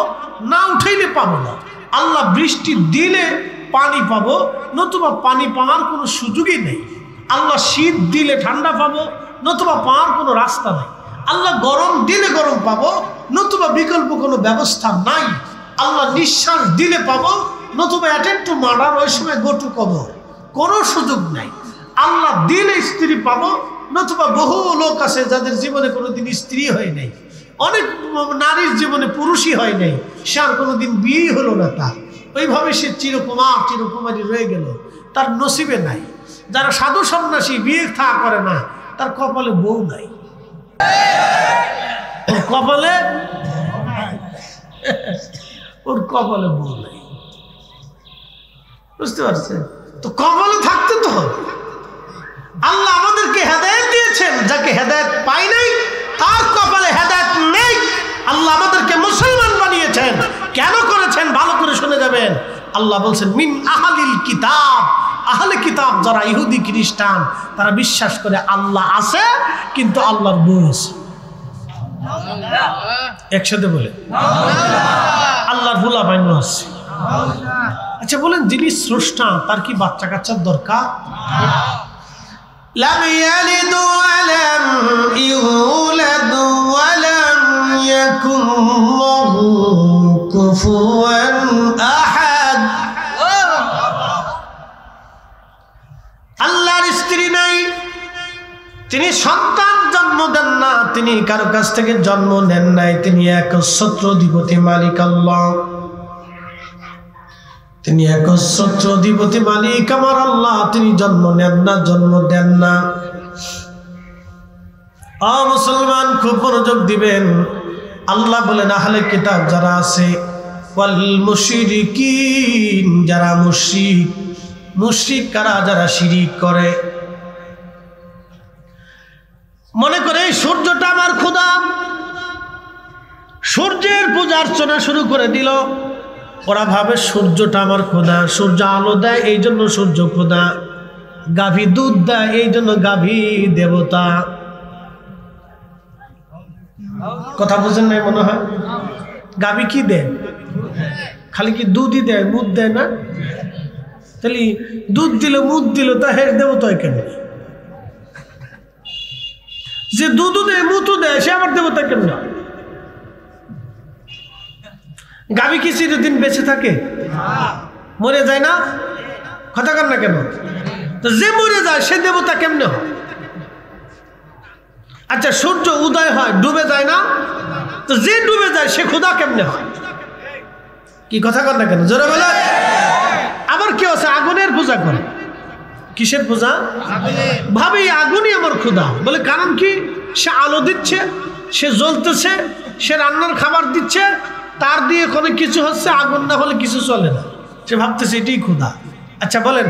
না উঠাইলে পাবো না। আল্লাহ বৃষ্টি দিলে পানি পাবো, নতুবা পানি পাওয়ার কোনো সুযোগই নেই। আল্লাহ শীত দিলে ঠান্ডা পাবো, নতুবা পাওয়ার কোনো রাস্তা নেই। আল্লাহ গরম দিলে গরম পাবো, নতুবা বিকল্প কোনো ব্যবস্থা নাই। আল্লাহ নিঃশ্বাস দিলে পাবো, নতুবা অ্যাটেন্ড টু মার্ডার, ওই সময় গো টু কবর, কোনো সুযোগ নাই। আল্লাহ দিলে স্ত্রী পাবো, নতুবা বহু লোক আছে যাদের জীবনে কোনোদিন স্ত্রী হয় নাই, অনেক নারীর জীবনে পুরুষই হয় নাই, সে আর কোনোদিন বিয়েই হলো না তার, ওইভাবে সে চিরকুমার চিরকুমারী রয়ে গেল, তার নসিবে নাই। যারা সাধু সন্ন্যাসী বিয়ে থা করে না, তার কপালে বউ নাই, ওর কপালে বউ নাই। বুঝতে পারছেন তো? কপালে থাকতে তো হবে। আল্লাহ আমাদেরকে হেদায়েত দিয়েছেন, যাকে হেদায়েত পাই নাই তার কপালে হেদায়েত নেই। আল্লাহ আমাদেরকে মুসলমান বানিয়েছেন, কেন করেছেন ভালো করে শুনে যাবেন। আল্লাহ বলছেন মিন আহলিল কিতাব, আহলে কিতাব যারা ইহুদি খ্রিস্টান, তারা বিশ্বাস করে আল্লাহ আছে কিন্তু আল্লাহর বউ আছে। একসাথে বলে আল্লাহর ফুলাফাইন আছে। আচ্ছা বলেন, যিনি স্রষ্টা তার কি বাচ্চা কাচ্চার দরকার? লাম ইয়ালিদু ওয়া লাম ইউলাদু ওয়া লাম ইয়াকুন লাহু কুফুয়ান আহাদ। আল্লাহর স্ত্রী নাই, তিনি সন্তান জন্ম দেন না, তিনি কারো কাছ থেকে জন্ম নেন নাই, তিনি একচ্ছত্র অধিপতি মালিক আল্লাহ, তিনি একচ্ছত্র অধিপতি মালিক আমার আল্লাহ। তিনি জন্ম নেন না, জন্ম দেন না। মুসলমান খুব মনোযোগ দিবেন। আল্লাহ বলেন আহলে কিতাব যারা আছে, ওয়াল মুশরিকিন, যারা মুশরিক। মুশরিক কারা? যারা শিরিক করে, মনে করে এই সূর্যটা আমার খোদা, সূর্যের পূজা অর্চনা শুরু করে দিল। ওরা ভাবে সূর্যটা আমার খোদা, সূর্য আলো দেয় এই জন্য সূর্য খোদা, গাভী দুধ দেয় এই জন্য গাভী দেবতা। কথা বুঝেন নাই মনে হয়? গাভী কি দেয়? খালি কি দুধই দেয়, মুদ দেয় না? তাহলে দুধ দিল মুদ দিল, তা হের দেবতা কেন? যে দুধও দেয় মুতও দেয় সে আবার দেবতা কেন? গাভী কি চিরদিন বেঁচে থাকে? মরে যায় না? কথা কর না কেন? তো যে মরে যায় সে দেবতা কেমনে হয়? আচ্ছা সূর্য উদয় হয় ডুবে যায় না? তো যে ডুবে যায় সে খোদা কেমনে হয়? কি কথা কর না কেন? জোরে বলে। আবার কেউ আছে আগুনের পূজা করে। কিসের পূজা? ভাবে আগুনই আমার খোদা। বলে কারণ কি? সে আলো দিচ্ছে, সে জ্বলতেছে, সে রান্নার খাবার দিচ্ছে, তার দিয়ে কোনো কিছু হচ্ছে, আগুন না হলে কিছু চলে না, সে ভাবতেছে এটাই খোদা। আচ্ছা বলেন,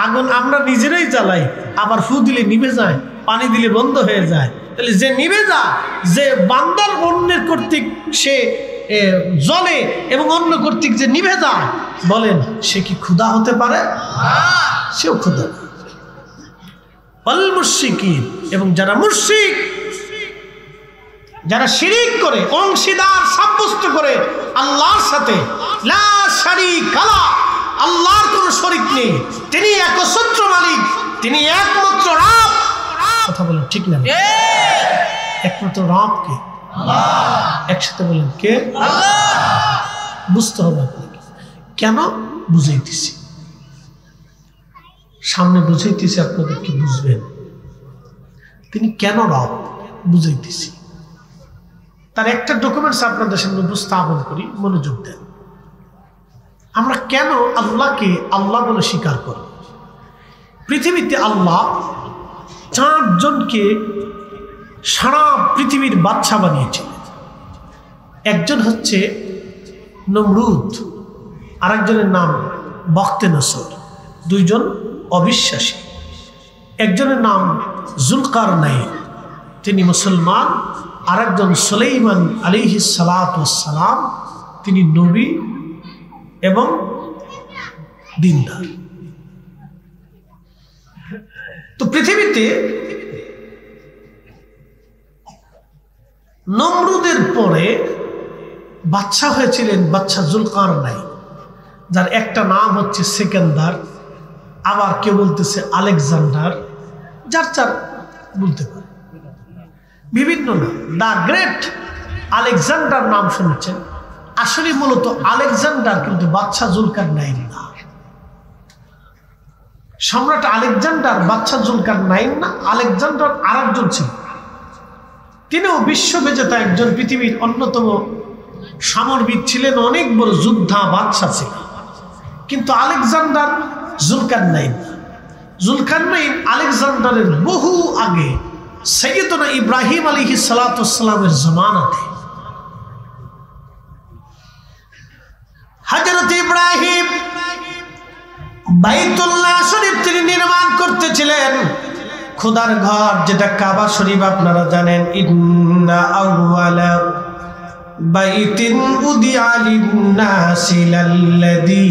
আগুন আমরা নিজেরাই জ্বালাই, আবার ফু দিলে নিভে যায়, পানি দিলে বন্ধ হয়ে যায়, তাহলে যে নিভে যায়, যে বান্দার অন্যের কর্তৃক সে জ্বলে এবং অন্য কর্তৃক যে নিভে যায়, বলেন সে কি ক্ষুধা হতে পারে? সেও ক্ষুধা। আল মুশরিকিন, এবং যারা মুশরিক, যারা শিরিক করে, অংশীদার সাব্যস্ত করে আল্লাহর সাথে, লা শারীকা লাহ, আল্লাহর কোনো শরীক নেই, তিনি একচ্ছত্র মালিক, তিনি একমাত্র রব। কথা বলেন ঠিক না? একমাত্র রব কে? আল্লাহ। একসাথে বলেন কে? আল্লাহ। বুঝতে হবে আপনাকে। কেন? বুঝাইতেছি, সামনে বুঝাইতেছি, আপনাদের কি বুঝবেন। তিনি কেন রব বুঝাইতেছি। তার একটা ডকুমেন্টস আপনাদের সামনে উপস্থাপন করি, মনোযোগ দেন। আমরা কেন আল্লাহকে আল্লাহ বলে স্বীকার করি? পৃথিবীতে আল্লাহ 4 জনকে সারা পৃথিবীর বাদশা বানিয়েছিলেন। একজন হচ্ছে নমরুদ, আরেকজনের নাম বখতে নসর, 2 জন অবিশ্বাসী। একজনের নাম জুলকারনাইন, তিনি মুসলমান, আরেকজন সুলাইমান আলাইহিস সালাতু ওয়াস সালাম, তিনি নবী এবং দিনদার। তো পৃথিবীতে নমরুদের পরে বাদশা হয়েছিলেন বাদশা জুলকারনাইন, যার একটা নাম হচ্ছে সেকেন্দার, আবার কেউ বলতেছে আলেকজান্ডার, যার যার বলতে পারে বিভিন্ন নাম। দ্য গ্রেট আলেকজান্ডার নাম শুনেছেন, আসলে মূলত আলেকজান্ডার কিন্তু বাদশা জুলকারনাইন না। সম্রাট আলেকজান্ডার বাদশা জুলকারনাইন না, আলেকজান্ডার আরেকজন ছিল। তিনিও বিশ্ববিজেতা একজন, পৃথিবীর অন্যতম সামরবিদ ছিলেন, অনেক বড় যোদ্ধা বাদশা ছিলেন। কিন্তু আলেকজান্ডার জুলকারনাইন, জুলকারনাইন আলেকজান্ডারের বহু আগে, সাইয়্যিদুনা ইব্রাহিম আলাইহিস সালাতু ওয়াস সালামের জামানাতে। হযরত ইব্রাহিম বাইতুল্লাহ শরীফ তিনি নির্মাণ করতেছিলেন, খোদার ঘর, যেটা কাবা শরীফ আপনারা জানেন। ইন্না আউওয়ালা বাইতিন উদিআ লিন-নাসি লাল্লাযী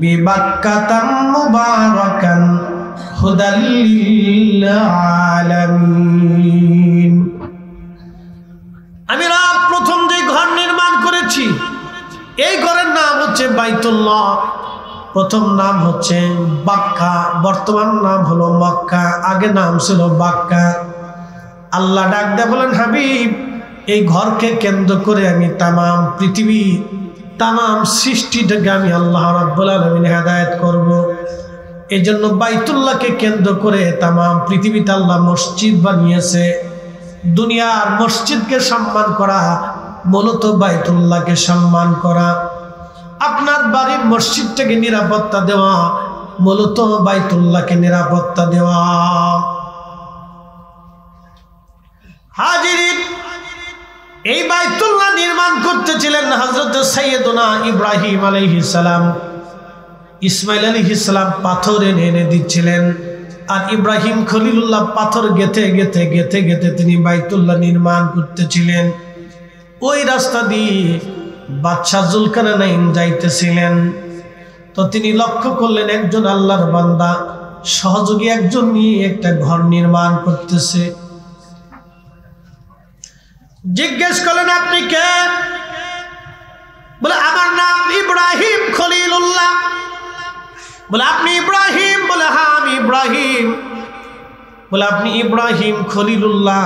বিবাক্কাতা মুবারাকান হুদাল লিল আলামিন। আমি রব প্রথম যে ঘর নির্মাণ করেছি, এই ঘরের নাম হচ্ছে বাইতুল্লাহ। প্রথম নাম হচ্ছে বাক্কা, বর্তমান নাম হলো মক্কা, আগে নাম ছিল বাক্কা। আল্লাহ ডাক দিয়ে বলেন, হাবিব, এই ঘরকে কেন্দ্র করে আমি তামাম পৃথিবী, তামাম সৃষ্টিটাকে আমি আল্লাহ রাব্বুল আলামিন হেদায়েত করব। এই জন্য বাইতুল্লাহকে কেন্দ্র করে তামাম পৃথিবীতে আল্লাহ মসজিদ বানিয়েছে। দুনিয়ার মসজিদকে সম্মান করা মূলত বাইতুল্লাহকে সম্মান করা। আপনার বাড়ির মসজিদটাকে নিরাপত্তা দেওয়া মূলত বাইতুল্লাহকে নিরাপত্তা দেওয়া। হাজিরিন, এই বাইতুল্লাহ নির্মাণ করতেছিলেন হযরত সাইয়্যিদুনা ইব্রাহিম আলাইহিস সালাম। ইসমাইল আলাইহিস সালাম পাথর এনে দিচ্ছিলেন, আর ইব্রাহিম খলিলুল্লাহ পাথর গেথে গেথে গেথে গেথে তিনি বাইতুল্লাহ নির্মাণ করতেছিলেন। ওই রাস্তা দিয়ে বাদশা জুলকারনাইন যাইতেছিলেন। তো তিনি লক্ষ্য করলেন একজন আল্লাহর বান্দা সহযোগী একজন নিয়ে একটা ঘর নির্মাণ করতেছে। জিজ্ঞেস করলেন, আপনি কে? বলে, আমার নাম ইব্রাহিম খলিলুল্লাহ। বলে, আপনি ইব্রাহিম? বলে, হ্যাঁ আমি ইব্রাহিম। বলে, আপনি ইব্রাহিম খলিলুল্লাহ?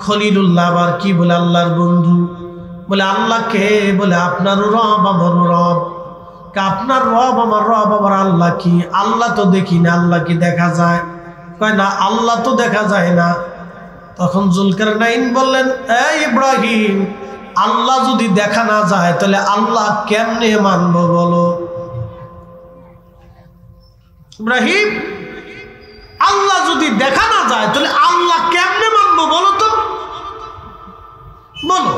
খলিলুল্লাহ আবার কি? বলে, আল্লাহর বন্ধু। বলে, আল্লাহ কে? বলে, আপনার রব আমার রব। আপনার রব আমার রব, আবার আল্লাহ কি? আল্লাহ তো দেখি না। আল্লাহ কি দেখা যায়? কয় না, আল্লাহ তো দেখা যায় না। তখন জুলকারনাইন বললেন, এই ইব্রাহিম, আল্লাহ যদি দেখা না যায় তাহলে আল্লাহ কেমনে মানবো বলো? ইব্রাহিম, আল্লাহ যদি দেখা না যায় তাহলে আল্লাহ কেমনে মানবো বলো তো, বলো।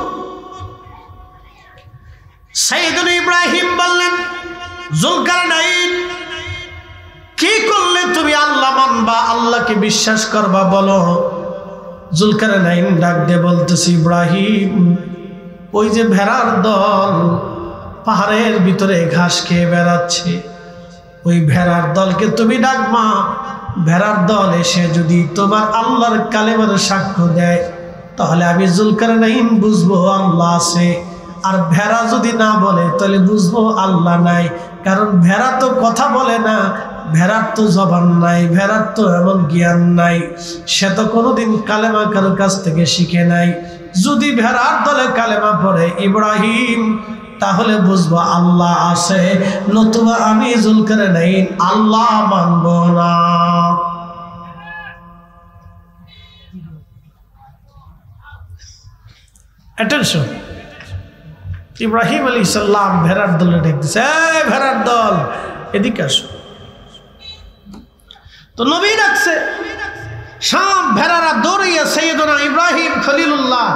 সাইয়্যিদুনা ইব্রাহিম বললেন, জুলকারনাইন, কি করলে তুমি আল্লাহ মানবা, আল্লাহকে বিশ্বাস করবা বলো? জুলকারনাইন ডাক দিয়ে বলতেছে, ইব্রাহিম, ওই যে ভেড়ার দল পাহাড়ের ভিতরে ঘাস খেয়ে বেড়াচ্ছে, ওই ভেড়ার দলকে তুমি ডাকবা। ভেড়ার দল এসে যদি তোমার আল্লাহর কালেমার সাক্ষ্য দেয়, তাহলে আমি জুলকারনাইন বুঝবো আল্লাহ আছে। আর ভেড়া যদি না বলে, তাহলে বুঝবো আল্লাহ নাই। কারণ ভেড়া তো কথা বলে না, ভেড়ার তো জবান নাই, ভেড়ার তো এমন জ্ঞান নাই, সে তো কোনোদিন কালেমা কারোর কাছ থেকে শিখে নাই। যদি ভেড়ার দলে কালেমা পড়ে ইব্রাহিম, তাহলে বুঝবো আল্লাহ আছে, নতুবা আমি জুলকারনাইন আল্লাহ মানব না। অ্যাটেনশন। ইব্রাহিম আলাইহিস সালাম ভেড়ার দলে ডাকতেছে, এই ভেড়ার দল এদিকে আসো। তো নবী ডাকছে, সব ভেড়ারা দৌড়াইয়া সাইয়েদনা ইব্রাহিম খলিলুল্লাহ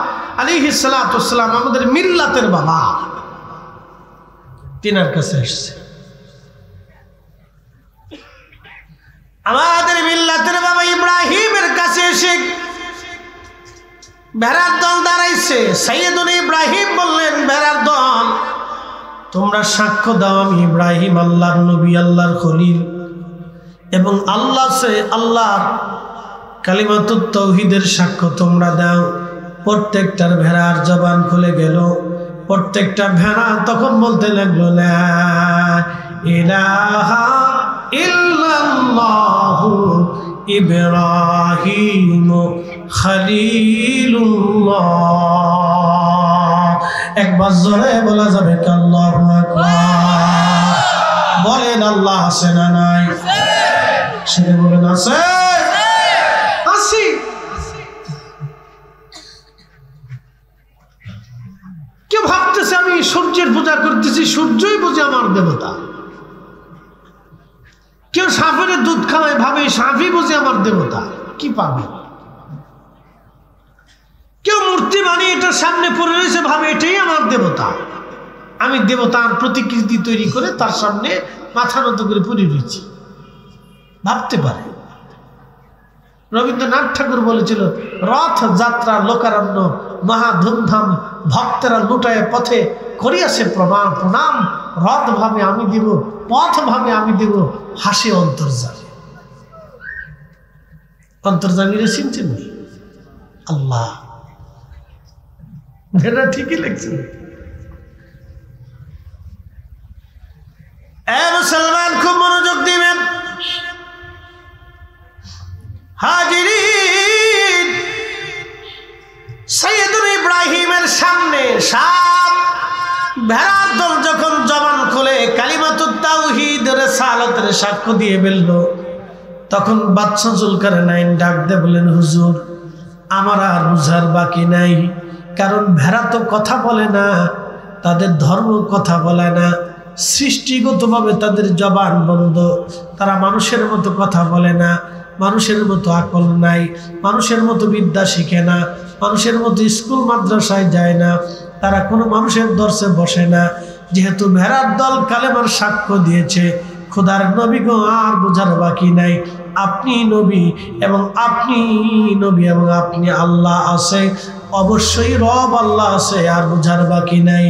আলাইহিস সালাতু ওয়াস সালাম, আমাদের মিল্লাতের বাবা, তিনার কাছে আসছে। আমাদের মিল্লাতের বাবা ইব্রাহিমের কাছে এসে ভেড়ার দল দাঁড়াইছে। সাইয়েদনা ইব্রাহিম বললেন, ভেড়ার দল, তোমরা সাক্ষ্য দাও আমি ইব্রাহিম আল্লাহর নবী, আল্লাহর খলিল, এবং আল্লাহ সে আল্লাহর কালিমাতুত তাওহীদের সাক্ষ্য তোমরা দাও। প্রত্যেকটার ভেড়ার জবান খুলে গেল। প্রত্যেকটা ভেড়া তখন বলতে লাগলো, লা ইলাহা ইল্লাল্লাহু ইব্রাহিম খলিলুল্লাহ। একবার জোরে বলা যাবে কি আল্লাহু আকবার? বলেন আল্লাহ আছে না নাই? সেটা বলেন আছে, আছি। কেউ ভাবতেছে আমি সূর্যের পূজা করতেছি, সূর্যই বুঝে আমার দেবতা। কেউ সাপের দুধ খাওয়ায়, ভাবে সাপই বুঝে আমার দেবতা। কি পাবে? কেউ মূর্তি বানিয়ে এটার সামনে পড়ে রয়েছে, ভাবে এটাই আমার দেবতা। আমি দেবতার প্রতিকৃতি তৈরি করে তার সামনে মাথা নত করে পড়ে রয়েছি, ভাবতে পারে। রবীন্দ্রনাথ ঠাকুর বলেছিল, রথ যাত্রা লোকারণ্য মহা ধুমধাম, ভক্তেরা লুটায় পথে করিয়াছে প্রণাম। রথ ভাবে আমি দিব, পথ ভাবে আমি দিব, হাসি অন্তর্জামী। অন্তর্জামীরা চিনছেন আল্লাহ, এটা ঠিকই লিখছেন। মুসলমান খুব মনোযোগ দিবেন। হাজিরিন, সাইয়েদুল ইব্রাহিমের সামনে সাপ ভেড়ার দল যখন জবান খুলে কালিমাতুত তাওহীদ রিসালাতের সাক্ষ্য দিয়ে ফেলল, তখন বাদশা জুলকারনাইন ডাক দিয়ে বলেন, হুজুর, আমার আর বুঝার বাকি নাই। কারণ ভেড়া তো কথা বলে না, তাদের ধর্ম কথা বলে না, সৃষ্টিগতভাবে তাদের জবান বন্ধ, তারা মানুষের মতো কথা বলে না, মানুষের মতো আকল নাই, মানুষের মতো বিদ্যা শিখে না, মানুষের মতো স্কুল মাদ্রাসায় যায় না, তারা কোনো মানুষের দর্শে বসে না। যেহেতু ভেড়ার দল কালেমার সাক্ষ্য দিয়েছে, খোদার নবী গো আর বোঝার বাকি নাই, আপনি নবী এবং আপনি আল্লাহ আছে, অবশ্যই রব আল্লাহ আছে, আর বোঝার বাকি নাই।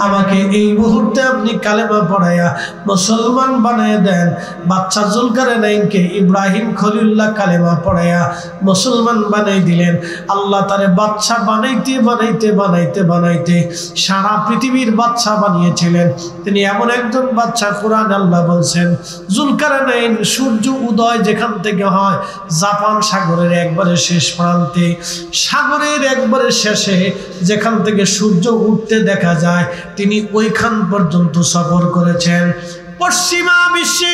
আমাকে এই মুহূর্তে আপনি কালেমা পড়াইয়া মুসলমান বানিয়ে দেন। বাদশা জুলকারনাইনকে ইব্রাহিম খলিলুল্লাহ কালেমা পড়াইয়া মুসলমান বানিয়ে দিলেন। আল্লাহ তারে বাদশা বানাইতে সারা পৃথিবীর বাদশা বানিয়েছিলেন। তিনি এমন একজন বাদশা, কোরআন আল্লাহ বলছেন, জুলকারনাইন সূর্য উদয় যেখান থেকে হয় জাপান সাগরের একবারে শেষ প্রান্তে, সাগরের একবারে শেষে যেখান থেকে সূর্য উঠতে দেখা যায়, তিনি ওইখান পর্যন্ত সফর করেছেন। পশ্চিমা বিশ্বে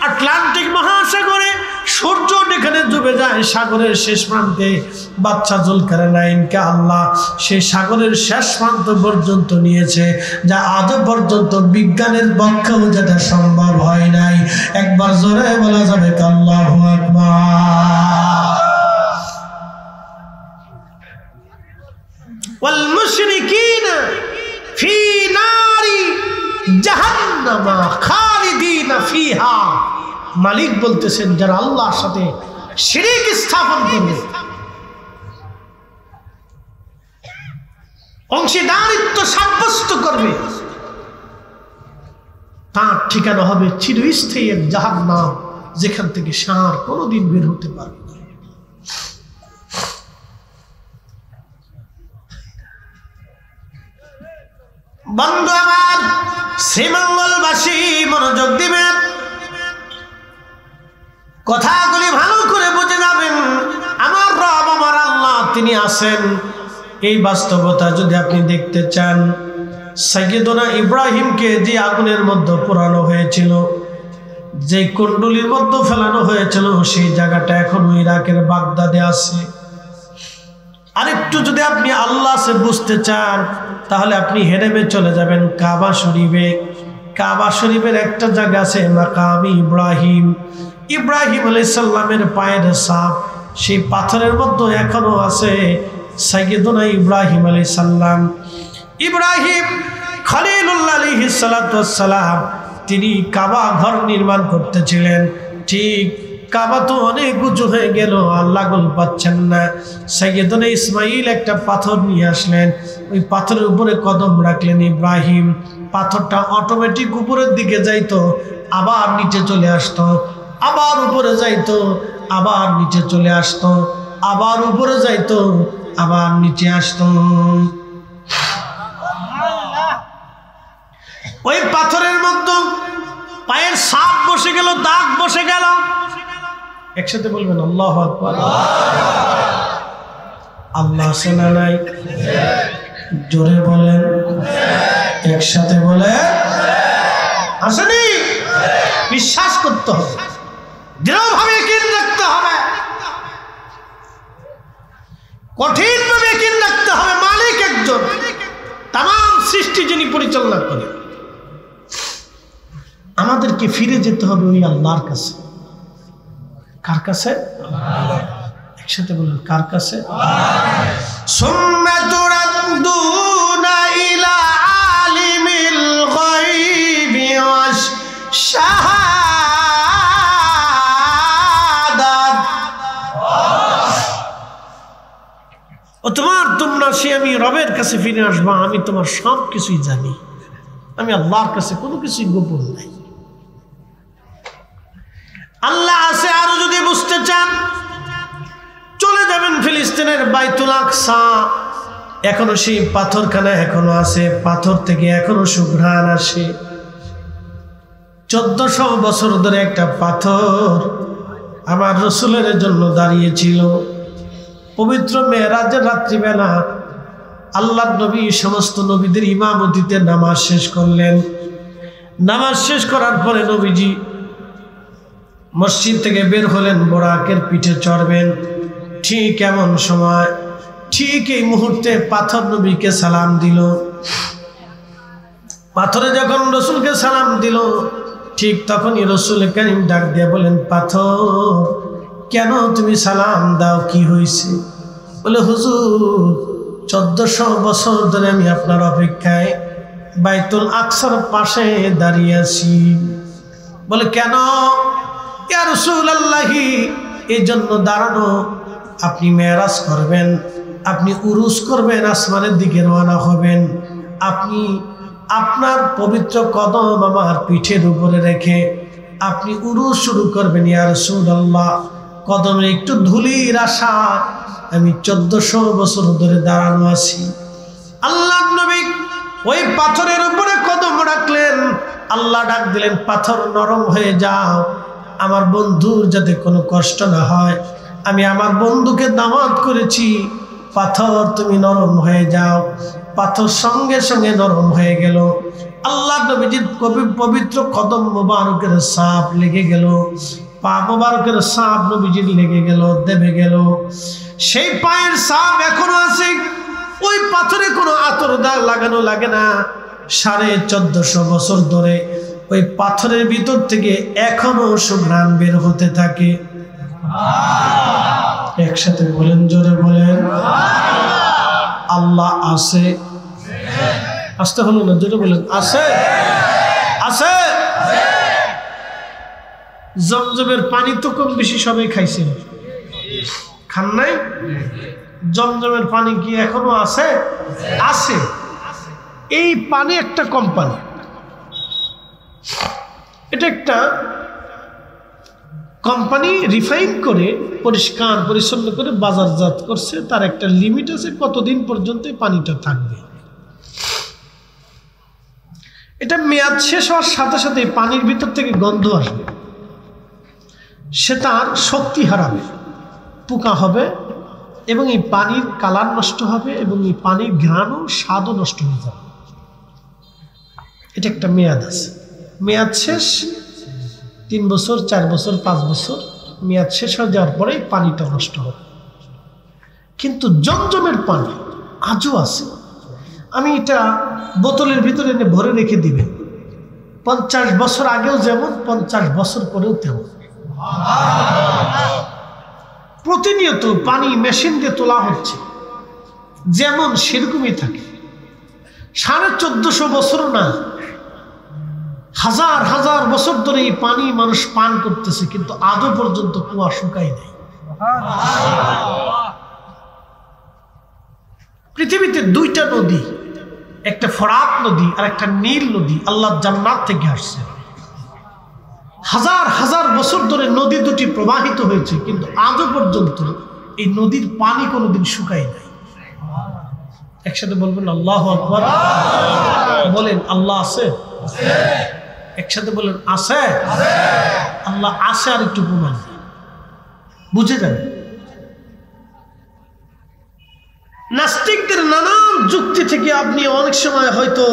আটলান্টিক মহাসাগরে সূর্য যেখানে ডুবে যায় সাগরের শেষ প্রান্তে, বাদশা জুলকারনাইনকে আল্লাহ সেই সাগরের শেষ প্রান্ত পর্যন্ত নিয়েছে, যা আজও পর্যন্ত বিজ্ঞানের পক্ষেও যেটা সম্ভব হয় নাই। একবার জোরে বলা যাবে আল্লাহু আকবার। ওয়াল মুশরিকিনা ফি নারি জাহান্নাম খালিদিনা ফিহা। মালিক বলতেছেন, যারা আল্লাহর সাথে শিরক স্থাপন করবে অংশীদারিত্ব সাব্যস্ত করবে, তার ঠিকানা হবে চিরস্থায়ী এক জাহান্নাম, যেখান থেকে সার কোনোদিন বের হতে পারবে না। বন্ধু আমার, শ্রীমঙ্গলবাসী মনোযোগ দিবেন, কথাগুলি ভালো করে বুঝে যাবেন। আমার রব, আমার আল্লাহ, তিনি আছেন। এই বাস্তবতা যদি আপনি দেখতে চান, সাইয়্যিদনা ইব্রাহিমকে যে আগুনের মধ্যে পোড়ানো হয়েছিল, যে কুণ্ডলীর মধ্যে ফেলানো হয়েছিল, সেই জায়গাটা এখনো ইরাকের বাগদাদে আছে। আরেকটু যদি আপনি আল্লাহ সে বুঝতে চান, তাহলে আপনি হেরেমে চলে যাবেন কাবা শরীফে। কাবা শরীফের একটা জায়গা আছে মাকামি ইব্রাহিম, ইব্রাহিম আলাইহিস সালামের পায়ের ছাপ, সেই পাথরের মধ্যে এখনো আছে সাইয়্যিদনা ইব্রাহিম আলাইহিস সালাম। ইব্রাহিম খলিলুল্লাহ আলাইহিস সালাতু ওয়াস সালাম, তিনি কাবা ঘর নির্মাণ করতেছিলেন। ঠিক কাবা তো অনেক উঁচু হয়ে গেল, আল্লাহ গোল পাচ্ছেন না। সাইয়্যিদনা ইসমাইল একটা পাথর নিয়ে আসলেন, ওই পাথরের উপরে কদম রাখলেন ইব্রাহিম। পাথরটা অটোমেটিক উপরের দিকে যাইতো, আবার নিচে চলে আসতো, আবার উপরে যাইতো, আবার নিচে চলে আসতো, আবার উপরে যাইতো, আবার নিচে আসতো। ওই পাথরের মধ্যে পায়ের ছাপ বসে গেল, দাগ বসে গেল। একসাথে বলবেন আল্লাহু আকবার। আল্লাহ আছে না নাই? জোরে বলেন, একসাথে বলে আসেনি? বিশ্বাস করতে হবে, দৃঢ়ভাবে ইয়াকিন রাখতে হবে, কঠিনভাবে ইয়াকিন রাখতে হবে। মালিক একজন, তামাম সৃষ্টি যিনি পরিচালনা করেন। আমাদেরকে ফিরে যেতে হবে ওই আল্লাহর কাছে। কার কাছে? একসাথে বলেন, কার কাছে? সুম্মা তুরাদ্দুনা ইলা আলিমিল গায়বি ওয়াশ শাহাদাত। ও তোমরা সে আমি রবের কাছে ফিরে আসবা। আমি তোমার সব কিছুই জানি, আমি আল্লাহর কাছে কোনো কিছুই গোপন নাই। আল্লাহ আছে আরো যদি বুঝতে চান, চলে যাবেন ফিলিস্তিনের বাইতুল আকসা। এখনো সেই পাথরখানা এখনো আছে, পাথর থেকে এখনো সুঘ্রাণ আসে। 1400 বছর ধরে একটা পাথর আমার রসুলের জন্য দাঁড়িয়েছিল। পবিত্র মেরাজের রাত্রিবেলা আল্লাহ নবী সমস্ত নবীদের ইমামতিতে নামাজ শেষ করলেন। নামাজ শেষ করার পরে নবীজি মসজিদ থেকে বের হলেন, বোরাকের পিঠে চড়বেন। ঠিক এমন সময়, ঠিক এই মুহূর্তে পাথর নবীকে সালাম দিল। পাথরে যখন রসুলকে সালাম দিল, ঠিক তখনই রসুল কারীম ডাক দিয়ে বলেন, পাথর কেন তুমি সালাম দাও, কি হয়েছে? বলে, হুজুর 1400 বছর ধরে আমি আপনার অপেক্ষায় বাইতুল আকসার পাশে দাঁড়িয়ে আছি। বলে, কেন? ইয়া রাসূলুল্লাহি, এই জন্য দাঁড়ানো, আপনি মেরাজ করবেন, আপনি উরুস করবেন, আসমানের দিকে রওনা হবেন। আপনি আপনার পবিত্র কদম আমার পিঠের উপরে রেখে আপনি উরুস শুরু করবেন। ইয়া রাসূলুল্লাহ, কদমে একটু ধুলির আশা আমি 1400 বছর ধরে দাঁড়ানো আছি। আল্লাহর নবী ওই পাথরের উপরে কদম রাখলেন। আল্লাহ ডাক দিলেন, পাথর নরম হয়ে যাও, আমার বন্ধুর যাতে কোনো কষ্ট না হয়। আমি আমার বন্ধুকে দাওয়াত করেছি, পাথর তুমি নরম হয়ে যাও। পাথর সঙ্গে সঙ্গে নরম হয়ে গেল। আল্লাহ নবীজির পবিত্র কদম মোবারকের ছাপ লেগে গেল, পা মোবারকের ছাপ নবীজির লেগে গেল, দেবে গেল। সেই পায়ের ছাপ এখনো আছে, ওই পাথরে কোনো আতর দাগ লাগানো লাগে না। 1450 বছর ধরে ওই পাথরের ভিতর থেকে এখনো সুঘ্রাণ বের হতে থাকে। একসাথে বলেন, জোরে বলেন, আল্লাহ আছে। আসতে হলো না, জোরে বলেন, আছে আছে। জমজমের পানি তো কম বেশি সবাই খাইছেন, খান নাই? জমজমের পানি কি এখনো আছে? আছে। এই পানি একটা কোম্পানি, এটা একটা কোম্পানি রিফাইন করে পরিষ্কার পরিচ্ছন্ন করে বাজারজাত করছে। তার একটা লিমিট আছে কতদিন পর্যন্ত এই পানিটা থাকবে। এটা মেয়াদ শেষ হওয়ার সাথে সাথে পানির ভিতর থেকে গন্ধ আসবে, সে তার শক্তি হারাবে, পোকা হবে এবং এই পানির কালার নষ্ট হবে এবং এই পানির ঘ্রাণও স্বাদও নষ্ট হয়ে যাবে। এটা একটা মেয়াদ আছে, মেয়াদ শেষ 3 বছর 4 বছর 5 বছর, মেয়াদ শেষ হয়ে যাওয়ার পরে পানিটা নষ্ট হবে। কিন্তু জমজমের পানি আজও আছে। আমি এটা বোতলের ভিতরে এনে ভরে রেখে দিবেন, 50 বছর আগেও যেমন 50 বছর পরেও তেমন। প্রতিনিয়ত পানি মেশিন দিয়ে তোলা হচ্ছে, যেমন সেরকমই থাকে। 1450 বছর না, হাজার হাজার বছর ধরে এই পানি মানুষ পান করতেছে, কিন্তু আজও পর্যন্ত কুয়া শুকায় নাই। পৃথিবীতে 2টা নদী, একটা ফরাত নদী আর একটা নীল নদী আল্লাহ জান্নাত থেকে আসছে। হাজার হাজার বছর ধরে নদী দুটি প্রবাহিত হয়েছে, কিন্তু আজও পর্যন্ত এই নদীর পানি কোনোদিন শুকায় নাই। একসাথে বলবেন আল্লাহু আকবার। বলেন আল্লাহ আছে? একসাথে বলেন আছে। আল্লাহ আছে, আর একটু প্রমাণ বুঝে যাবে। নাস্তিকদের নানান যুক্তি থেকে আপনি অনেক সময় হয়তো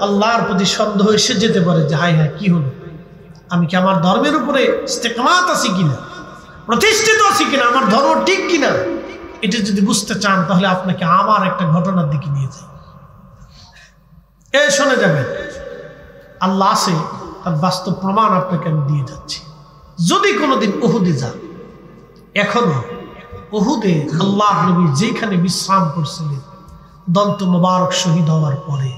আল্লাহর প্রতি সন্দেহ এসে যেতে পারে যে হায় হায় কি হলো, আমি কি আমার ধর্মের উপরে ইস্তেকামাত আছি কিনা, প্রতিষ্ঠিত আছি কিনা, আমার ধর্ম ঠিক কিনা। এটা যদি বুঝতে চান তাহলে আপনাকে আমার একটা ঘটনার দিকে নিয়ে যাই। শুনে যাবেন আল্লাহ আছে, তার বাস্তব প্রমাণ আপনাকে আমি দিয়ে যাচ্ছি। যদি কোনোদিন উহুদে যান, এখনো উহুদে আল্লাহ নবী যেখানে বিশ্রাম করছিলেন, দন্ত মোবারক শহীদ হওয়ার পরে,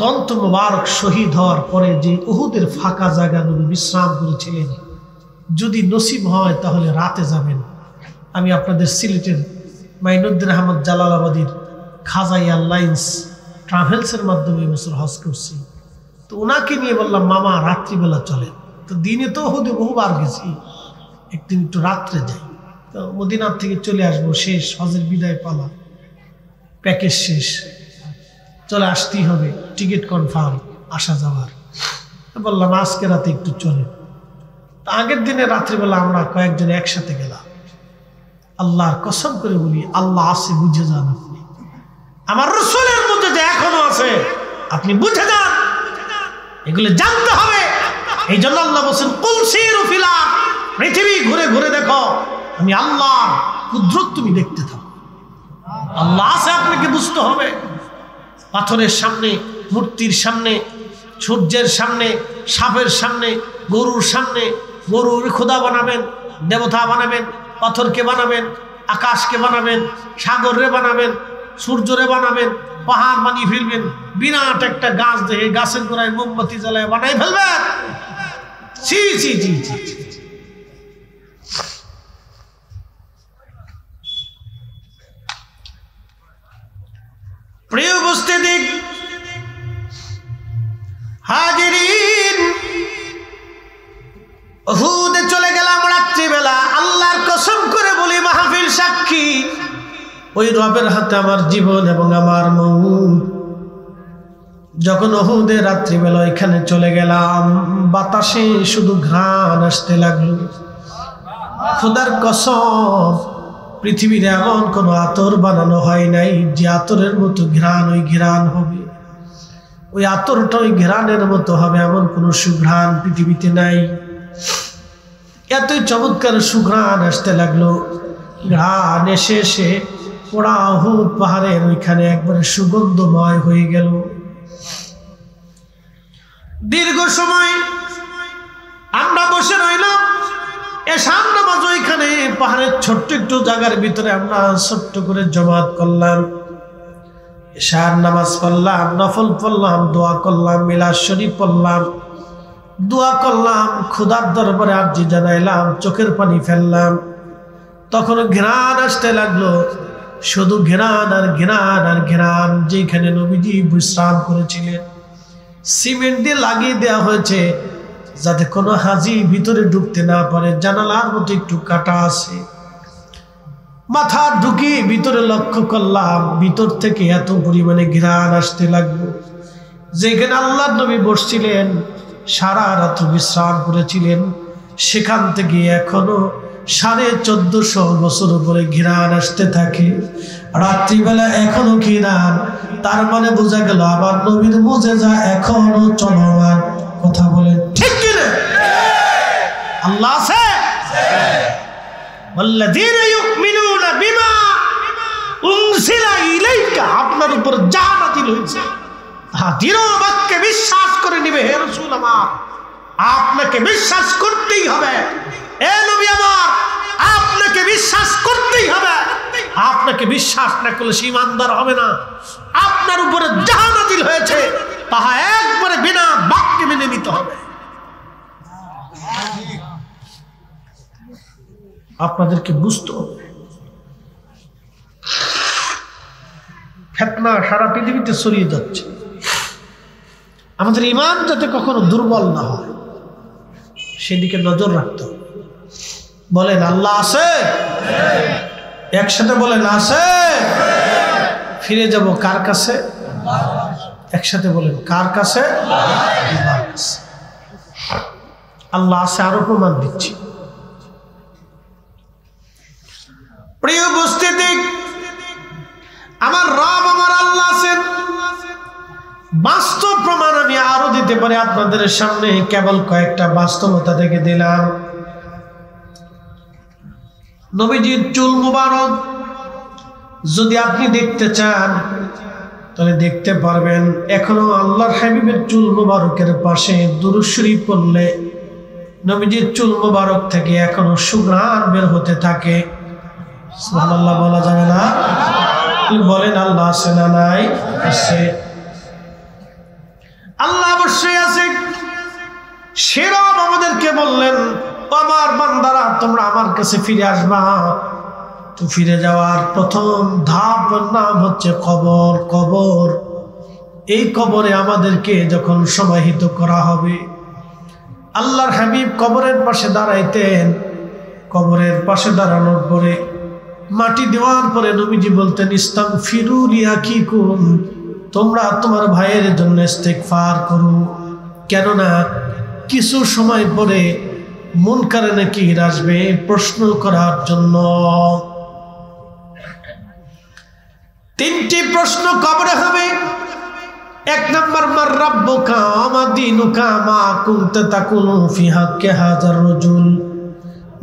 দন্ত মোবারক শহীদ হওয়ার পরে যে উহুদের ফাঁকা জায়গা নবী বিশ্রাম করেছিলেন, যদি নসিব হয় তাহলে রাতে যাবেন। আমি আপনাদের সিলেটের মাইনুদ্দিন আহমদ জালালাবাদীর খাজা এয়ারলাইন্স ট্রাভেলসের মাধ্যমে এবছর হজ করছি। তো ওনাকে নিয়ে বললাম মামা রাত্রিবেলা চলেন। তো দিনে তো উহুদে বহুবার গেছি, একদিন একটু রাত্রে যাই। তো মদিনার থেকে চলে আসবো, শেষ হজের বিদায় পালা, প্যাকেজ শেষ, চলে আসতেই হবে, টিকিট কনফার্ম আসা যাওয়ার। বললাম আজকে রাতে একটু চলে। তা আগের দিনে রাত্রিবেলা আমরা কয়েকজন একসাথে গেলাম। আল্লাহর কসম করে বলি, আল্লাহ আছে বুঝে যান আপনি। আমার রাসূলের মধ্যে যে এখনো আছে আপনি বুঝে যান, এগুলো জানতে হবে। এই জন্য আল্লাহ বলছেন কুল সিরু ফিল আরদ, পৃথিবী ঘুরে ঘুরে দেখো, আমি আল্লাহর কুদরত তুমি দেখতে থাকো। আল্লাহ আছে আপনাকে বুঝতে হবে। পাথরের সামনে, মূর্তির সামনে, সূর্যের সামনে, সাপের সামনে, গরুর সামনে, গরুর খোদা বানাবেন, দেবতা বানাবেন, পাথরকে বানাবেন, আকাশকে বানাবেন, সাগরে বানাবেন, সূর্যরে বানাবেন, পাহাড় বানিয়ে ফেলবেন, বিরাট একটা গাছ দেখে গাছের গোড়ায় মোমবাতি জ্বালায় বানাই ফেলবেন। ছি ছি ছি ছি। প্রিয় উপস্থিতি হাজিরিন, উহুদে চলে গেলাম রাত্রিবেলা। আল্লাহর কসম করে বলি, মাহফিল সাক্ষী, ওই রবের হাতে আমার জীবন এবং আমার মৌত। যখন উহুদে রাত্রিবেলা এখানে চলে গেলাম, বাতাসে শুধু ঘ্রাণ আসতে লাগলো। খোদার কসম, পৃথিবীর এমন কোনো আতর বানানো হয় নাই যে আতরের মতো ঘ্রাণ ওই ঘ্রাণ হবে, ওই আতরটা ওই ঘ্রাণের মতো হবে, এমন কোনো সুঘ্রাণ পৃথিবীতে নাই। এতই চমৎকার সুঘ্রাণ আসতে লাগলো। ঘ্রাণ এসে এসে পোড়া উহুদ পাহাড়ের ওইখানে একবারে সুগন্ধময় হয়ে গেল। দীর্ঘ সময় আমরা বসে রইলাম। এশার নামাজ ওইখানে পাহাড়ের ছোট্ট একটু জায়গার ভিতরে আমরা ছোট্ট করে জমাত করলাম। এশার নামাজ পড়লাম, নফল পড়লাম, দোয়া করলাম, মিলাদ শরীফ পড়লাম, দোয়া করলাম, খোদার দরবারে আরজি জানাইলাম, চোখের পানি ফেললাম। তখন ঘ্রাণ আসতে লাগলো, শুধু ঘ্রাণ আর ঘ্রাণ আর ঘ্রাণ। যেখানে নবীজি বিশ্রাম করেছিলেন সিমেন্ট দিয়ে লাগিয়ে দেওয়া হয়েছে যাতে কোনো হাজি ভিতরে ঢুকতে না পারে। জানালার মতো একটু কাটা আছে, মাথা ঢুকিয়ে ভিতরে লক্ষ্য করলাম ভিতর থেকে এত পরিমাণে ঘ্রাণ আসতে লাগলো। যেখানে আল্লাহ নবী বসছিলেন, সারা রাত বিশ্রাম করেছিলেন, সেখান থেকে এখনো 1450 বছর উপরে ঘ্রাণ আসতে থাকে। রাত্রিবেলা এখনো ঘ্রাণ, তার মানে বোঝা গেল আমার নবীর মুজিজা এখনো চলমান। কথা বলেন ঠিক কিনা? আল্লাহ আছে। ওয়াল্লাযীনা ইউমিনুনা বিমা উনজিলা ইলাইকা, আপনার উপর যা নাযিল হয়েছে দৃঢ় বাক্যে বিশ্বাস করে নিবে। হে রাসূল আমার, আপনাকে বিশ্বাস করতেই হবে। এ নবী আমার, আপনাকে বিশ্বাস করতেই হবে। আপনাকে বিশ্বাস না করলে সে ঈমানদার হবে না। আপনার উপরে যা নাযিল হয়েছে তাহা একবারে বিনা বাক্যে মেনে নিতে হবে। আপনাদেরকে বুঝতে হবে, ফিতনা সারা পৃথিবীতে ছড়িয়ে যাচ্ছে। আমাদের ঈমান যাতে কখনো দুর্বল না হয় সেদিকে নজর রাখতে হবে। বলেন আল্লাহ আছে? একসাথে বলেন আছে। ফিরে যাব কার কাছে? একসাথে বলেন কার কাছে? আল্লাহ আছে, আরো প্রমাণ দিচ্ছি। প্রিয় উপস্থিতি, আমার রব আমার আল্লাহ আছেন। বাস্তব প্রমাণ আমি আরো দিতে পারি আপনাদের সামনে, কেবল কয়েকটা বাস্তবতা থেকে দিলাম। নবীজির চুল মুবারক যদি আপনি দেখতে চান তাহলে দেখতে পারবেন। এখনো আল্লাহর হাবিবের চুল মুবারকের পাশে দুরূদ শরীফ পড়লে নবীজির চুল মুবারক থেকে এখনো সুঘ্রাণ বের হতে থাকে। সুবহানাল্লাহ বলা যাবে না? বলেন আল্লাহ আছে না নাই? আছে। আল্লাহ অবশ্যই আছে। সেরব আমাদেরকে বললেন, আমার বান্দারা তোমরা আমার কাছে ফিরে আসবা। তো ফিরে যাওয়ার প্রথম ধাপ নাম হচ্ছে কবর। কবর, এই কবরে আমাদেরকে যখন সমাহিত করা হবে, আল্লাহর হাবিব কবরের পাশে দাঁড়াইতেন। কবরের পাশে দাঁড়ানোর পরে মাটি দেওয়ার পরে নবীজি বলতেন, ইস্তাগফিরু লিআখিকুম, তোমরা তোমার ভাইয়ের জন্য ইস্তেগফার করো। কেননা কিছু সময় পরে মুনকার নাকির আসবে প্রশ্ন করার জন্য। 3টি প্রশ্ন কবরে হবে। 1 নম্বর, মার রাব্বুকা ওয়া মা দীনুকা মা কুনতা তাকুলু ফি হাক্কি হাযার রাজুল।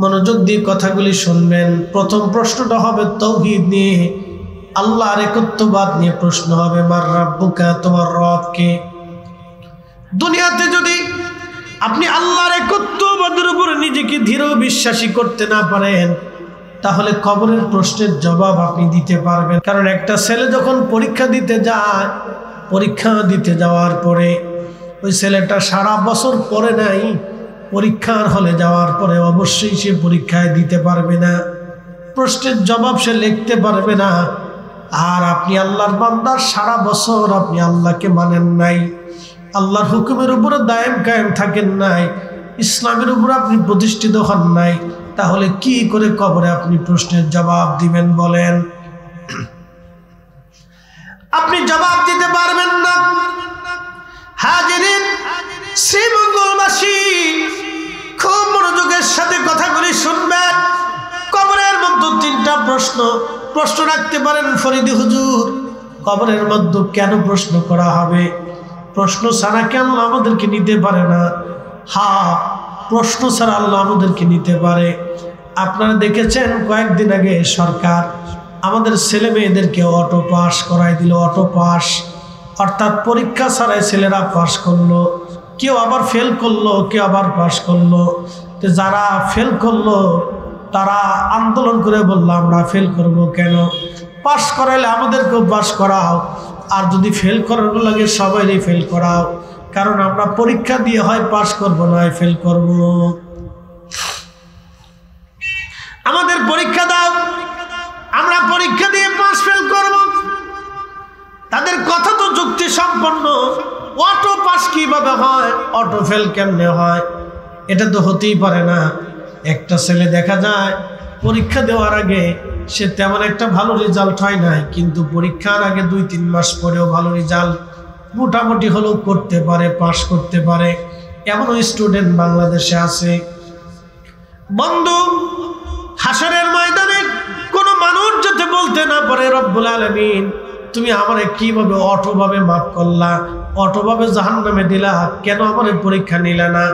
মনোযোগ দিয়ে কথাগুলি শুনবেন। প্রথম প্রশ্নটা হবে তাওহীদ নিয়ে, আল্লাহর একত্ববাদ নিয়ে প্রশ্ন হবে। মার রাব্বুকা, তোমার রব কে? দুনিয়াতে যদি আপনি আল্লাহর একত্ববাদের উপরে নিজেকে দৃঢ় বিশ্বাসী করতে না পারেন তাহলে কবরের প্রশ্নের জবাব আপনি দিতে পারবেন। কারণ একটা ছেলে যখন পরীক্ষা দিতে যায়, পরীক্ষা দিতে যাওয়ার পরে ওই ছেলেটা সারা বছর পড়ে নাই, পরীক্ষার হলে যাওয়ার পরে অবশ্যই সে পরীক্ষায় দিতে পারবে না, প্রশ্নের জবাব সে লিখতে পারবে না। আর আপনি আল্লাহর বান্দা, সারা বছর আপনি আল্লাহকে মানেন নাই, আল্লাহর হুকুমের উপরে দায়েম কায়েম থাকেন নাই, ইসলামের উপর আপনি প্রতিষ্ঠিত হন নাই, তাহলে কি করে কবরে আপনি প্রশ্নের জবাব দিবেন বলেন? আপনি জবাব দিতে পারবেন না। হাজিরিন, শ্রীমঙ্গলবাসী খুব মনোযোগের সাথে কথাগুলি শুনবেন। কবরের মধ্যে 3টা প্রশ্ন রাখতে পারেন ফরিদি হুজুর। কবরের মধ্যে কেন প্রশ্ন করা হবে? প্রশ্ন ছাড়া কেন আমাদেরকে নিতে পারে না? হ্যাঁ, প্রশ্ন ছাড়া আল্লাহ আমাদেরকে নিতে পারে। আপনারা দেখেছেন কয়েকদিন আগে সরকার আমাদের ছেলে মেয়েদেরকে অটো পাস করাই দিল। অটো পাস অর্থাৎ পরীক্ষা ছাড়াই ছেলেরা পাস করলো, কেউ আবার ফেল করলো, কেউ আবার পাস করলো। তো যারা ফেল করলো তারা আন্দোলন করে বললো, আমরা ফেল করব কেন? পাস করাইলে আমাদেরকেও পাস করাও, আর যদি ফেল করানো লাগে সবাইই ফেল করাও, কারণ আমরা পরীক্ষা দিয়ে হয় পাস করব না হয় ফেল করব। আমাদের পরীক্ষা দাও, তাদের কথা তো যুক্তি সম্পন্ন। অটো পাস কিভাবে হয়, অটো ফেল কেমনে হয়, এটা তো হতেই পারে না। একটা ছেলে দেখা যায় পরীক্ষা দেওয়ার আগে সে তেমন একটা ভালো রেজাল্ট হয় নাই, কিন্তু পরীক্ষার আগে 2-3 মাস পরেও ভালো রেজাল্ট মোটামুটি হলেও করতে পারে, পাস করতে পারে। এমনও স্টুডেন্ট বাংলাদেশে আছে। বন্ধু, হাসরের ময়দানে কোনো মানুষ যাতে বলতে না পারে রব্বুল আলামিন তুমি আমারে কিভাবে অটোভাবে মাফ করলা, অটোভাবে জাহান্নামে দিলা, কেন আমারে পরীক্ষা নিলা না?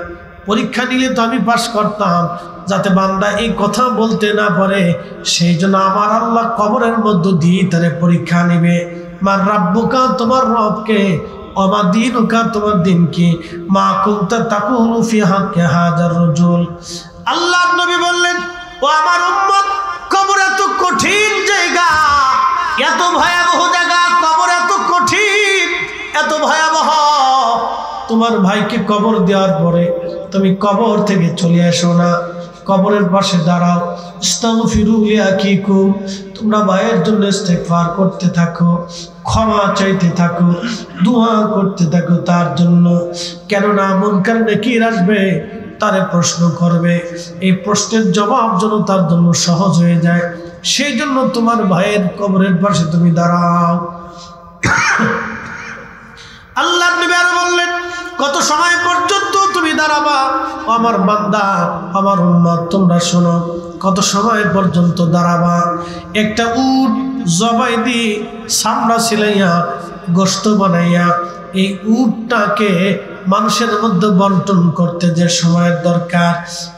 পরীক্ষা নিলে তো আমি পাস করতাম। যাতে বান্দা এই কথা বলতে না পারে, সেই জন্য আমার আল্লাহ কবরের মধ্য দিয়ে তারে পরীক্ষা নেবে। মার রাব্বুকা, তোমার রবকে, ওমা দীনুকা, তোমার দিন কি, মা কুনতা তাকুলু ফি হাক্কি হাযার রাজুল। আল্লাহর নবী বললেন, ও আমার উম্মত, কবর এত কঠিন জায়গা, এত ভয়াবহ জায়গা, কবর এত কঠিন, এত ভয়াবহ। তোমার ভাইকে কবর দেওয়ার পরে তুমি কবর থেকে চলে এসো না, কবরের পাশে দাঁড়াও। ইস্তাগফিরু লিআখিকুম, তোমরা ভাইয়ের জন্য ইস্তেগফার করতে থাকো, ক্ষমা চাইতে থাকো, দোয়া করতে থাকো তার জন্য। কেননা মুনকার নাকির আসবে, তারে প্রশ্ন করবে, এই প্রশ্নের জবাব যেন তার জন্য সহজ হয়ে যায়, সেই জন্য তোমার ভাইয়ের কবরের পাশে তুমি দাঁড়াও। আল্লাহ নবী আরো বললেন, কত সময় পর্যন্ত তুমি দাঁড়াবা? আমার বান্দা, আমার উম্মত, তোমরা শোনো, কত সময় পর্যন্ত দাঁড়াবা? একটা উট জবাই দিয়ে চামড়া ছিলাইয়া গোশত বানাইয়া এই উটটাকে মানুষের মধ্যে বন্টন করতে যে সময়ের দরকার,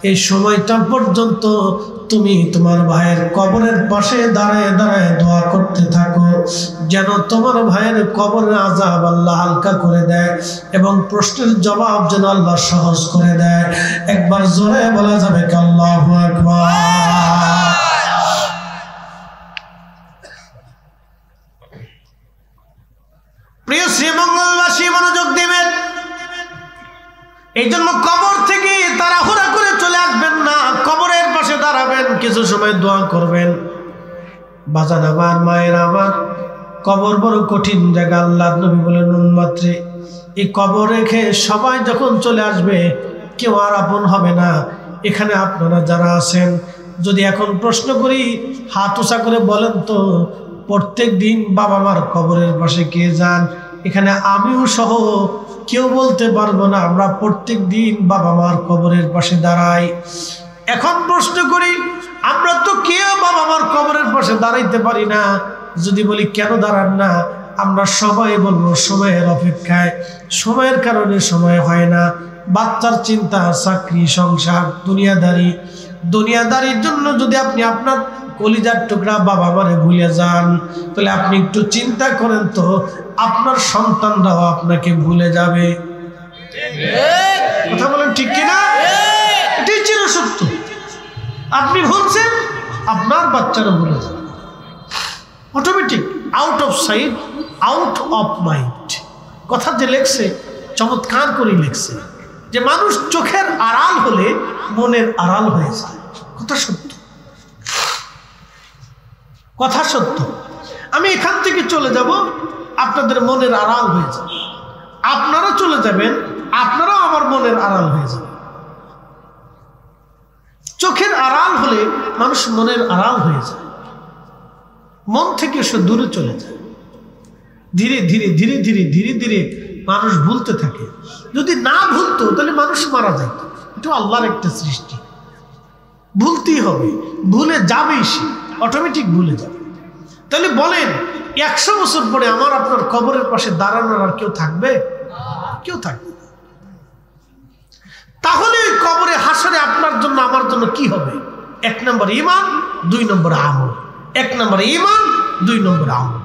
এই সময়টা পর্যন্ত তুমি তোমার ভাইয়ের কবরের পাশে দাঁড়ায় দাঁড়ায় দোয়া করতে থাকো, যেন তোমার ভাইয়ের কবরের আযাব আল্লাহ হালকা করে দেয় এবং প্রশ্নের জবাব যেন আল্লাহ সহজ করে দেয়। একবার জোরে বলা যাবে কি আল্লাহু আকবার? প্রিয় শ্রীমঙ্গলবাসী, মনোযোগ দিবেন। এই জন্য কবর থেকে তাড়াহুড়া করে চলে আসবেন না, কবরের পাশে দাঁড়াবেন, কিছু সময় দোয়া করবেন। বাজান আমার, মায়ের আমার, কবর বড় কঠিন জায়গা। আল্লাহ নবী বলেন, উম্মতরে, এই কবর রেখে সবাই যখন চলে আসবে, কেউ আর আপন হবে না। এখানে আপনারা যারা আছেন, যদি এখন প্রশ্ন করি, হাত উঁচা করে বলেন তো, প্রত্যেক দিন বাবা মার কবরের পাশে কে যান? এখানে আমিও সহ কেউ বলতে পারবো না আমরা প্রত্যেক দিন বাবা মার কবরের পাশে দাঁড়াই। এখন প্রশ্ন করি, আমরা তো কেউ বাবা মার কবরের পাশে দাঁড়াইতে পারি না। যদি বলি কেন দাঁড়ান না, আমরা সবাই বলবো সময়ের অপেক্ষায়, সময়ের কারণে সময় হয় না। বাচ্চার চিন্তা, চাকরি, সংসার, দুনিয়াদারির জন্য যদি আপনি আপনার কলিজার টুকরা বাবা মারে ভুলে যান, তাহলে আপনি একটু চিন্তা করেন তো, আপনার সন্তানরাও আপনাকে ভুলে যাবে। কথা বলেন ঠিক কিনা? এটাই চির সত্য। আপনি ভুলছেন, আপনার বাচ্চারা ভুলে যাবে। Automatic, out of sight, out of mind. কথা যে লেখছে চমৎকার করে লেখছে যে মানুষ চোখের আড়াল হলে মনের আড়াল হয়ে যায়। কথা সত্য, কথা সত্য। আমি এখান থেকে চলে যাব, আপনাদের মনের আড়াল হয়ে যাবে। আপনারা চলে যাবেন, আপনারাও আমার মনের আড়াল হয়ে যাবে। চোখের আড়াল হলে মানুষ মনের আড়াল হয়ে যায়, মন থেকে সে দূরে চলে যায়। ধীরে ধীরে ধীরে ধীরে ধীরে ধীরে মানুষ ভুলতে থাকে। যদি না ভুলতো তাহলে মানুষ মারা যাইত। এটা আল্লাহর একটা সৃষ্টি, ভুলতেই হবে, ভুলে যাবেই সে, অটোমেটিক ভুলে যাবে। তাহলে বলেন, 100 বছর পরে আমার আপনার কবরের পাশে দাঁড়ানোর আর কেউ থাকবে? কেউ থাকবে না। তাহলে ওই কবরে হাসরে আপনার জন্য আমার জন্য কি হবে? 1 নম্বর ঈমান, 2 নম্বর আমল। 1 নম্বর ঈমান, 2 নম্বর আমল।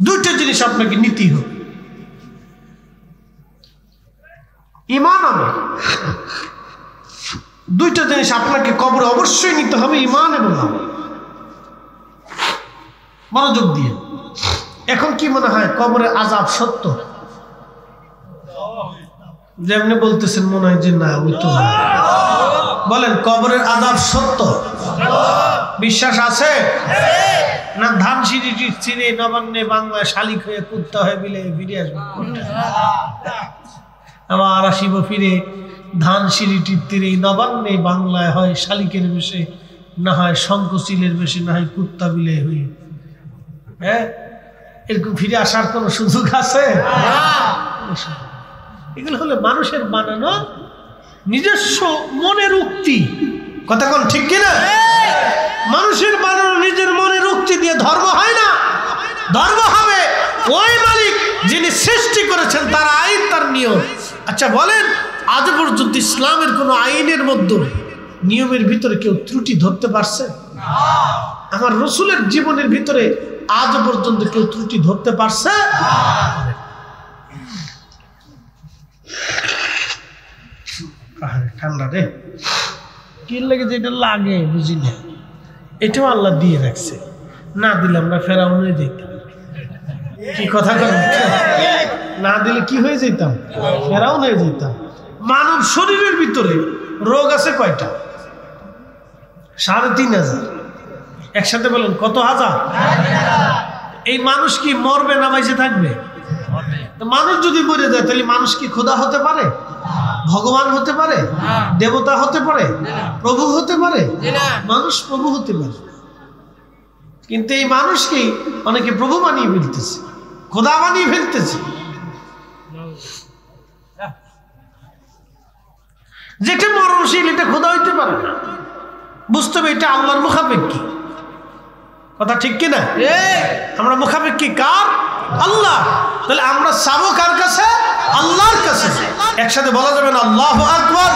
দুইটা জিনিস আপনাকে নিতেই হবে, ঈমান আমল। দুইটা জিনিস আপনাকে কবরে অবশ্যই নিতে হবে, ঈমান এবং আমল। মনোযোগ দিয়ে। এখন কি মনে হয় কবরে আযাব সত্য? যেমনি বলতেছেন মনে হয় যে না, ওই তো বলেন কবরের আযাব সত্য? বিশ্বাস আছে? না ধান সিঁড়ি ছিঁড়ে নবান্নে বাংলায় শালিক হয়ে কুত্তা হয়ে বিলে ফিরে আসবো, আবার আসিব ফিরে ধান সিঁড়িটির তীরে নবান্নে বাংলায় হয় শালিকের বেশে, না হয় শঙ্কচিলের বেশে, না হয় কুত্তা বিলে হয়ে। হ্যাঁ, এরকম ফিরে আসার কোনো সুযোগ আছে? এগুলো হলো মানুষের বানানো নিজস্ব মনের উক্তি। কথা কোন ঠিক কিনা? মানুষের বানানো নিজের মনের উক্তি দিয়ে ধর্ম হয় না। ধর্ম হবে ওই মালিক যিনি সৃষ্টি করেছেন, তার আইন, তার নিয়ম। আচ্ছা বলেন, আজ পর্যন্ত ইসলামের কোন আইনের মধ্যে নিয়মের ভিতরে কেউ ত্রুটি ধরতে পারছে? আমার রসুলের জীবনের ভিতরে আজ পর্যন্ত কেউ ত্রুটি ধরতে পারছে? ঠান্ডা রে, কি লাগে যেটা লাগে বুঝি না, এটাও আল্লাহ দিয়ে রাখছে, না দিলে আমরা ফেরাউন হয়ে যেতাম। কি কথা করেন? না দিলে কি হয়ে যেতাম? ফেরাউন হয়ে যেতাম। মানব শরীরের ভিতরে রোগ আছে কয়টা? ৩৫০০। একসাথে বলেন কত হাজার? এই মানুষ কি মরবে না বেঁচে থাকবে? মানুষ যদি মরে যায় তাহলে মানুষ কি খোদা হতে পারে? ভগবান হতে পারে? দেবতা হতে পারে? প্রভু হতে পারে? মানুষ প্রভু হতে পারে, কিন্তু এই মানুষকে অনেকে প্রভু বানিয়ে ফেলতেছে, খোদা বানিয়ে ফেলতেছে। যেটা মরণশীল এটা খোদা হইতে পারে না। বুঝতে হবে এটা আল্লাহর মুখাপেক্ষী। কথা ঠিক কিনা? আমরা মুখাপেক্ষী কার? আল্লাহ। তাহলে আমরা চাবো কার কাছে? আল্লাহর কাছে। একসাথে বলা যাবে না আল্লাহু আকবার?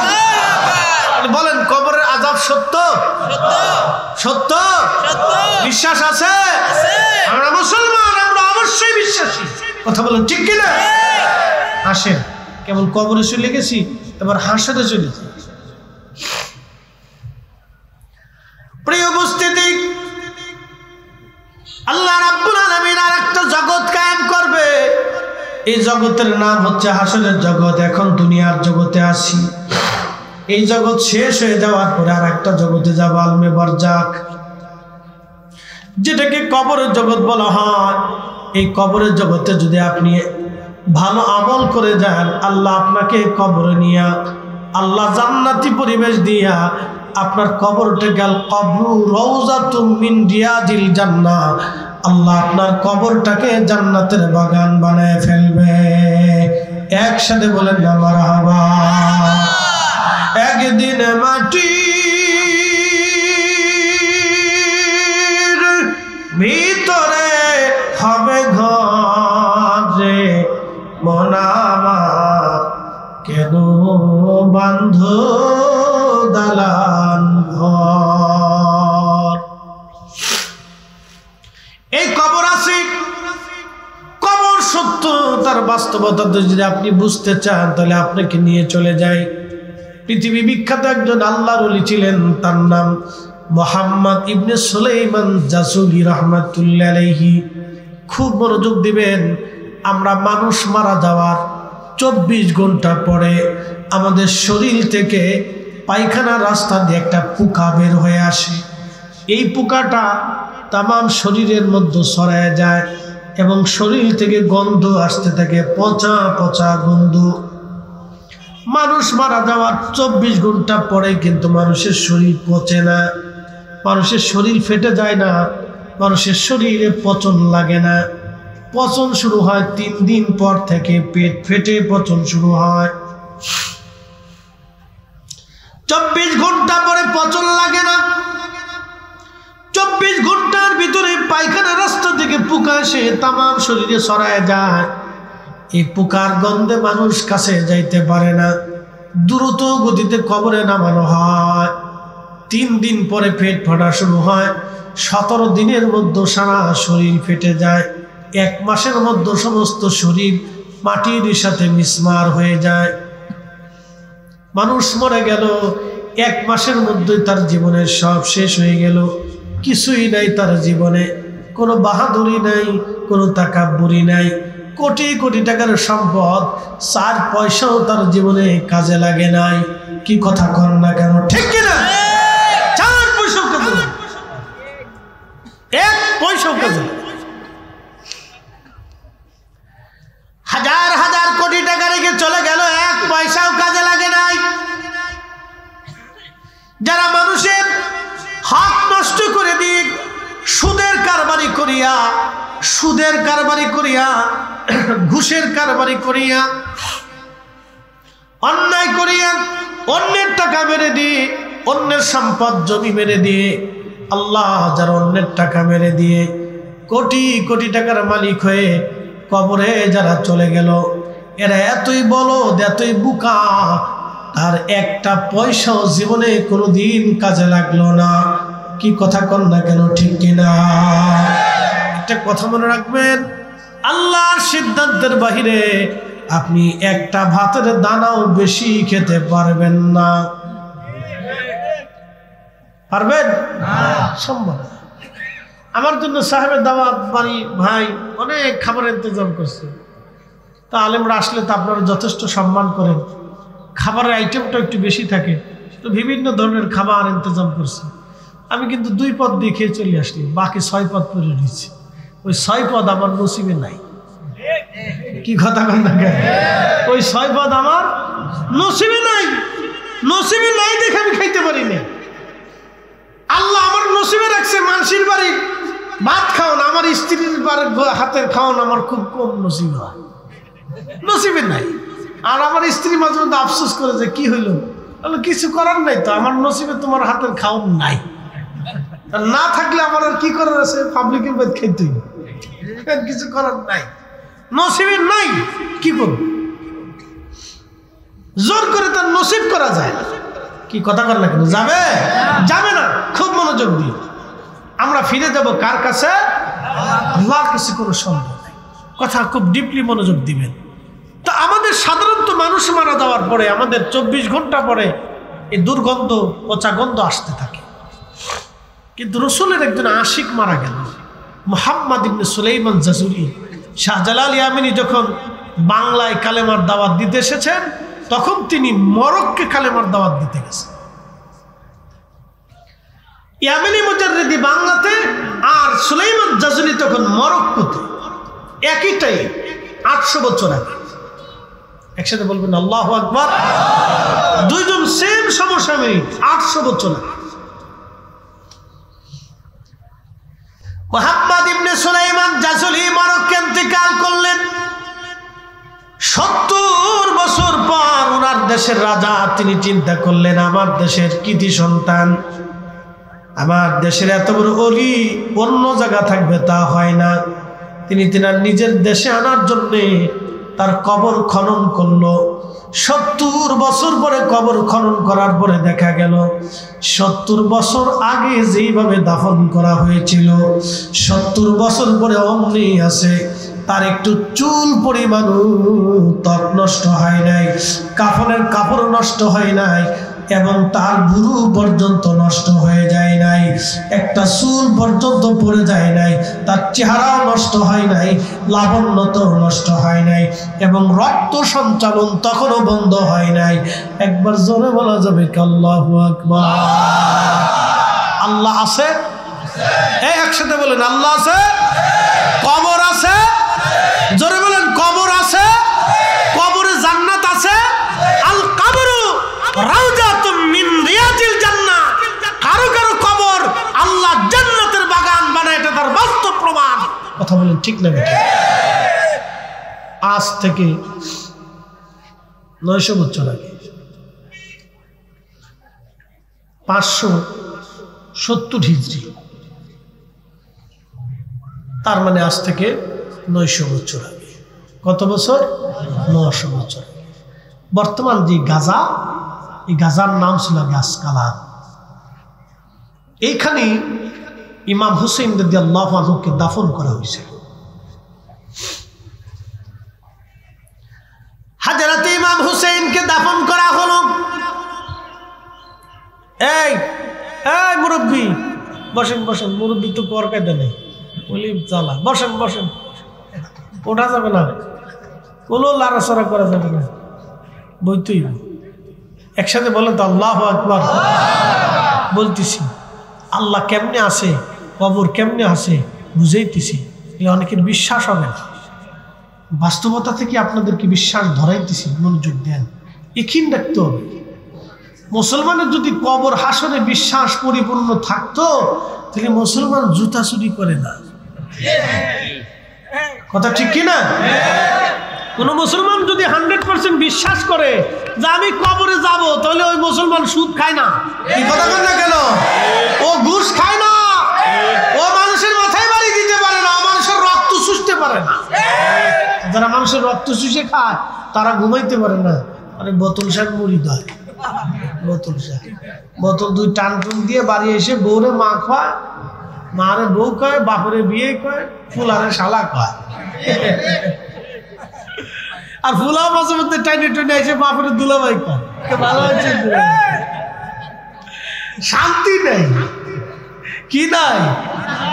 বলেন, কবরের আযাব সত্য? সত্য? বিশ্বাস আছে? আমরা মুসলমান, আমরা অবশ্যই বিশ্বাসী। কথা বলেন ঠিক কিনা? আসেন, কেবল কবরে চলে গেছি, এবার হাসরে চলেছি। প্রিয় উপস্থিতি, আল্লাহ রাব্বুল আলামিন আরেকটা জগৎ কায়েম করবে। এই জগতের নাম হচ্ছে হাসরের জগৎ। এখন দুনিয়ার জগতে আসি, এই জগৎ শেষ হয়ে যাওয়ার পরে আর একটা জগতে যাব, আলমে বারজাখ, যেটাকে কবরের জগৎ বলা হয়। এই কবরের জগতে যদি আপনি ভালো আমল করে যান, আল্লাহ আপনাকে কবরে নিয়া, আল্লাহ জান্নাতি পরিবেশ দিয়া আপনার কবরটা গেল কবরু রওজাতুম মিন রিয়াজিল জান্নাহ, আল্লাহ আপনার কবরটাকে জান্নাতের বাগান বানায় ফেলবে। একসাথে বলেন না মারহাবা। একদিন মাটির ভিতরে হবে ঘর রে, মন আমার কেন বান্ধ দালান ঘর। এই কবর আছে, কবর সত্য, তার বাস্তবতা যদি আপনি বুঝতে চান তাহলে আপনাকে নিয়ে চলে যায়। পৃথিবী বিখ্যাত একজন আল্লাহর ওলি ছিলেন, তার নাম মুহাম্মদ ইবনে সুলাইমান জাসুলি রাহমাতুল্লাহ আলাইহি। খুব মনোযোগ দিবেন, আমরা মানুষ মারা যাওয়ার 24 ঘন্টা পরে আমাদের শরীর থেকে পায়খানা রাস্তা দিয়ে একটা পোকা বের হয়ে আসে। এই পোকাটা তামাম শরীরের মধ্যে ছড়ায় যায় এবং শরীর থেকে গন্ধ আসতে থাকে, পচা পচা গন্ধ। মানুষ মারা যাওয়ার 24 ঘন্টা পরে কিন্তু মানুষের শরীর পচে না, মানুষের শরীর ফেটে যায় না, মানুষের শরীরে পচন লাগে না। পচন শুরু হয় 3 দিন পর থেকে, পেট ফেটে পচন শুরু হয়। 24 ঘন্টা পরে পচন লাগে না, 24 ঘন্টার ভিতরে পায়খানা রাস্তা থেকে পোকা এসে তামাম শরীরে ছড়ায় যায়। এই পোকার গন্ধে মানুষ কাছে যাইতে পারে না, দ্রুত গতিতে কবরে নামানো হয়। 3 দিন পরে পেট ফাটা শুরু হয়, 17 দিনের মধ্যে সারা শরীর ফেটে যায়, 1 মাসের মধ্যে সমস্ত শরীর মাটির সাথে মিসমার হয়ে যায়। মানুষ মরে গেল, 1 মাসের মধ্যে তার জীবনের সব শেষ হয়ে গেল, কিছুই নাই তার জীবনে, কোনো বাহাদুরি নাই, কোনো তাকাব্বুরি নাই, কোটি কোটি টাকার সম্পদ, 4 পয়সাও তার জীবনে কাজে লাগে নাই। কি কথা কন না কেন, ঠিক কিনা? 4 পয়সাও কাজে লাগে, 1 পয়সাও যারা মানুষের হক নষ্ট করে দিক, সুদের কারবারি করিয়া ঘুষের কারবারি করিয়া অন্যায় করিয়া অন্যের টাকা মেরে দিয়ে, অন্যের সম্পদ জমি মেরে দিয়ে, আল্লাহ যারা অন্যের টাকা মেরে দিয়ে কোটি কোটি টাকার মালিক হয়ে কবরে যারা চলে গেল, এরা এতই বলদ, এতই বোকা, তার একটা পয়সাও জীবনে কোনোদিন কাজে লাগলো না। কি কথা কন না কেন, ঠিক কিনা? একটা কথা মনে রাখবেন, আল্লাহর সিদ্ধান্তের বাহিরে আপনি একটা ভাতের দানাও বেশি খেতে পারবেন না। পারবেন? সম্ভব। আমার জন্য সাহেবের দাওয়াত বাড়ি ভাই অনেক খাবারের ইন্তজাম করছে। তা আলেমরা আসলে তো আপনারা যথেষ্ট সম্মান করেন, খাবারের আইটেমটা একটু বেশি থাকে, তো বিভিন্ন ধরনের খাবার ইন্তজাম করছে। আমি কিন্তু 2 পদ দিয়ে খেয়ে চলে আসলি, বাকি 6 পদ পরে রয়েছে। ওই 6 পদ আমার নসিবে নাই। কি কথা কন না কেন? ওই 6 পদ আমার নসিবে নাই। নসিবে নাই দেখে আমি খাইতে পারি না। আল্লাহ আমার নসিবে রাখছে মানুষের বাড়ি ভাত খাওয়ান, আমার স্ত্রীর হাতের খাওয়ান আমার খুব কম নসিব হয়, নসিবে নাই। আর আমার স্ত্রী মাঝে মধ্যে আফসোস করে যে কি হইল, কিছু করার নাই তো, আমার নসিবে তোমার হাতের খাওয়ান নাই। না থাকলে আমার আর কি করার আছে, পাবলিকের বাদ খাইতে কিছু করার নাই, নসিবে নাই। কি করব? জোর করে তার নসিব করা যায় না। কি কথা কর না কেন? যাবে? যাবে না। খুব মনোযোগ দিয়ে আমরা ফিরে যাব কার কাছে? আল্লাহর কাছে। কোনো সন্দেহ নাই, কথা খুব ডিপলি মনোযোগ দিবেন। তা আমাদের সাধারণত মানুষ মারা যাওয়ার পরে আমাদের 24 ঘন্টা পরে এই দুর্গন্ধ, পচা গন্ধ আসতে থাকে। কিন্তু রসুলের একজন আশিক মারা গেল, মুহাম্মদ ইবনে সুলাইমান জাজুলি। শাহজালাল ইয়ামিনী যখন বাংলায় কালেমার দাওয়াত দিতে এসেছেন, তখন তিনি মরক্কে কালেমার দাওয়াত দিতে গেছেন। ইয়ামিনী মুজাররিদি বাংলাতে, আর সুলাইমান জাজুলি তখন মরক্কোতে। একইটাই 800 বছর আগে। একসাথে বলবেন আল্লাহু আকবার। দুইজন সেম সমসাময়িক, 800 বছর আগে। মুহাম্মদ ইবনে সুলাইমান জাজুলি মরক্কে ইন্তেকাল করলেন। 70 বছর পর ওনার দেশের রাজা তিনি চিন্তা করলেন, আমার দেশের কৃতি সন্তান, আমার দেশের এত বড় অলি অন্য জায়গা থাকবে তা হয় না। তিনি তিনার নিজের দেশে আনার জন্যে তার কবর খনন করলো। 70 বছর পরে কবর খনন করার পরে দেখা গেল 70 বছর আগে যেইভাবে দাফন করা হয়েছিল 70 বছর পরে অমনি আছে। তার একটু চুল পরিমাণ ত্বক নষ্ট হয় নাই, কাফনের কাপড় নষ্ট হয় নাই, এবং তার ভুরু পর্যন্ত নষ্ট হয়ে যায় নাই, একটা চুল পর্যন্ত পড়ে যায় নাই, তার চেহারাও নষ্ট হয় নাই, লাবণ্যতাও নষ্ট হয় নাই, এবং রক্ত সঞ্চালন তখনও বন্ধ হয় নাই। একবার জোরে বলা যাবে কি আল্লাহু আকবার? আল্লাহ আছে? এই একসাথে বলেন আল্লাহ আছে। কবর আছে? জোরে বলেন কবর আছে। কবরে জান্নাত আছে। আল কবরু রাউজাতুম মিন রিয়াজিল জান্নাহ। কারো কারো কবর আল্লাহ জান্নাতের বাগান বানায়, এটা তার বাস্তব প্রমাণ। কথা বলেন ঠিক না বেটা? আজ থেকে 900 বছর আগে, 570 হিজরি, তার মানে আজ থেকে 900 বছর আগে। কত বছর? 900 বছর। বর্তমান যে গাজা, এই গাজার নাম ছিল আসকালান। এইখানে ইমাম হুসেইন রাদিয়াল্লাহু আনহুকে দাফন করা হয়েছে। হযরত ইমাম হুসেইনকে দাফন করা হলো। এই এই মুরব্বী বসেন বসেন, মুরব্বী তো কর কায়দা নেই, বলি চালা, বসেন বসেন, ওঠা যাবে না, কোনো লাড়াচড়া করা যাবে না, বইতেই একসাথে বলেন তো আল্লাহু আকবার। বলতেছি আল্লাহ কেমনে আছে, কবর কেমনে আছে বুঝাইতেছি, অনেকের বিশ্বাস হবে না। বাস্তবতা থেকে আপনাদেরকে বিশ্বাস ধরাইতেছি, মনোযোগ দেন, এখিন রাখতে হবে। মুসলমানের যদি কবর হাসরে বিশ্বাস পরিপূর্ণ থাকতো তাহলে মুসলমান জুতা চুরি করে না। কথা ঠিক কিনা? কোন মুসলমান যদি 100% বিশ্বাস করে যে আমি কবরে যাব, তাহলে ওই মুসলমান সুদ খায় না। কি কথা বল না কেন? ও ঘুষ খায় না, ও মানুষের মাথায় বাড়ি দিতে পারে না, মানুষের রক্ত চুষতে পারে না। যারা মানুষের রক্ত চুষে খায় তারা ঘুমাইতে পারে না। আরে বোতল শাক মুড়ি দেয়, বোতল শাক, বোতল 2 টান টুন দিয়ে বাড়ি এসে বউরে মা খায়, মারে বউ কয়, বাপরে বিয়ে কয়, ফুলারে শালা কয়। আর ফুলা মাঝে মধ্যে টাইনে টাইনে এসে বাপরে দুলাভাই কয়। ভালো হয়েছে, শান্তি নেই। কি নাই?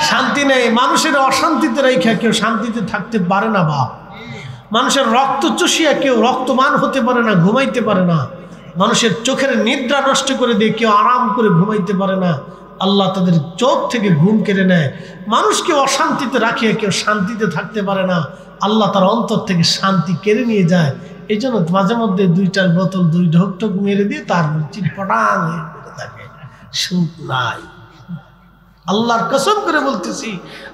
শান্তি নেই। মানুষের অশান্তিতে রেখে কেউ শান্তিতে থাকতে পারে না বাপ। মানুষের রক্ত চুষিয়া কেউ রক্তমান হতে পারে না, ঘুমাইতে পারে না। মানুষের চোখের নিদ্রা নষ্ট করে দিয়ে কেউ আরাম করে ঘুমাইতে পারে না। আল্লাহ তাদের চোখ থেকে ঘুম কেড়ে নেয়। মানুষকে অশান্তিতে রাখিয়া কেউ শান্তিতে থাকতে পারে না। আল্লাহ তার অন্তর থেকে শান্তি কেড়ে নিয়ে যায়। এই জন্য মাঝে মধ্যে 2টার বোতল 2 ঢোক ঢোক মেরে দিয়ে তার চিটপটাং হয়ে পড়ে থাকে, সুখ নাই। আল্লাহর কসম করে বলতেছি,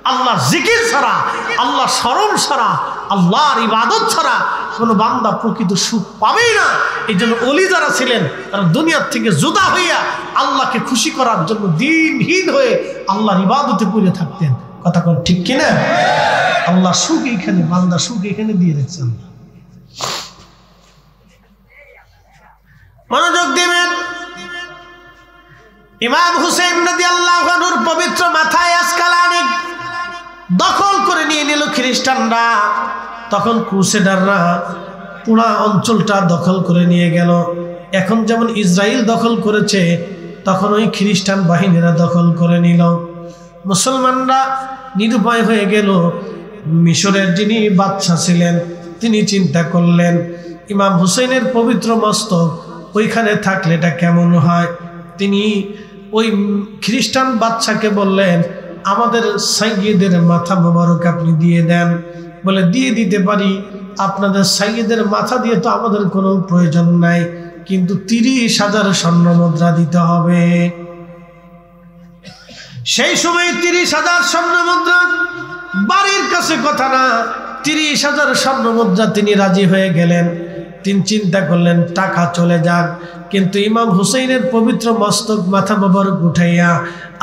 আল্লাহর জিকির ছাড়া, আল্লাহর স্মরণ ছাড়া, আল্লাহর ইবাদত ছাড়া কোনো বান্দা প্রকৃত সুখ পাবেই না। এই জন্য ওলি যারা ছিলেন তারা দুনিয়ার থেকে জুদা হইয়া আল্লাহকে খুশি করার জন্য দিনহীন হয়ে আল্লাহর ইবাদতে পড়ে থাকতেন। কথা কোন ঠিক কিনা? আল্লাহ সুখ এখানে, বান্দা সুখ এখানে দিয়ে রেখেছেন। মনোযোগ দিবেন। ইমাম হুসেন রাদিয়াল্লাহু আনহুর পবিত্র মাথায় আসকালানি দখল করে নিয়ে নিল খ্রিস্টানরা। তখন ক্রুসেডাররা পুরা অঞ্চলটা দখল করে নিয়ে গেল। এখন যেমন ইসরায়েল দখল করেছে, তখন ওই খ্রিস্টান বাহিনীরা দখল করে নিল। মুসলমানরা নিরুপায় হয়ে গেল। মিশরের যিনি বাদশা ছিলেন তিনি চিন্তা করলেন, ইমাম হুসেনের পবিত্র মস্তক ওইখানে থাকলে এটা কেমন হয়। তিনি ওই খ্রিস্টান বাদশাকে বললেন, আমাদের সাইয়্যিদের মাথা মোবারক আপনি দিয়ে দেন। বলে, দিয়ে দিতে পারি, আপনাদের সাইয়্যিদের মাথা দিয়ে তো আমাদের কোনো প্রয়োজন নাই, কিন্তু 30,000 স্বর্ণ মুদ্রা দিতে হবে। সেই সময় 30,000 স্বর্ণ মুদ্রা বাড়ির কাছে কথা না, 30,000 স্বর্ণ মুদ্রা তিনি রাজি হয়ে গেলেন। তিনি চিন্তা করলেন টাকা চলে যাক, কিন্তু ইমাম হুসেইনের পবিত্র মস্তক মাথা মোবারক উঠাইয়া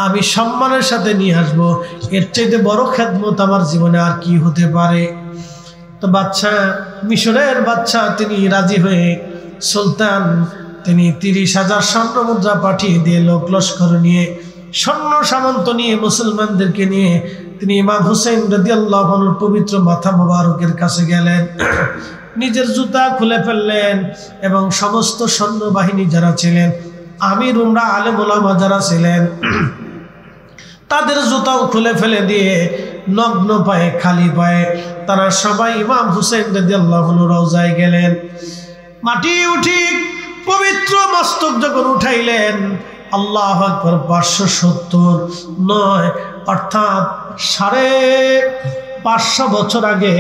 আমি সম্মানের সাথে নিয়ে আসবো, এর চাইতে বড় খেদমত আমার জীবনে আর কি হতে পারে। তো বাদশা, মিশরের বাদশা তিনি রাজি হয়ে সুলতান তিনি 30,000 স্বর্ণ মুদ্রা পাঠিয়ে দিয়ে লোক লস্কর নিয়ে, সৈন্য সামন্ত নিয়ে, মুসলমানদেরকে নিয়ে তিনি ইমাম হুসেইন রাদিয়াল্লাহু আনহুর পবিত্র মাথা মোবারকের কাছে গেলেন। নিজের জুতা খুলে ফেললেন এবং সমস্ত সৈন্যবাহিনী যারা ছিলেন, আমির উমরা আলেম ওলামা যারা ছিলেন, তাদের জুতাও খুলে ফেলে দিয়ে নগ্ন পায়ে, খালি পায়ে তারা সবাই ইমাম হুসেইন রাদিয়াল্লাহু আনহুর রওজায় গেলেন। মাটি উঠি পবিত্র মস্তক যখন উঠাইলেন, আল্লাহু আকবার, 579 অর্থাৎ 550 বছর আগে,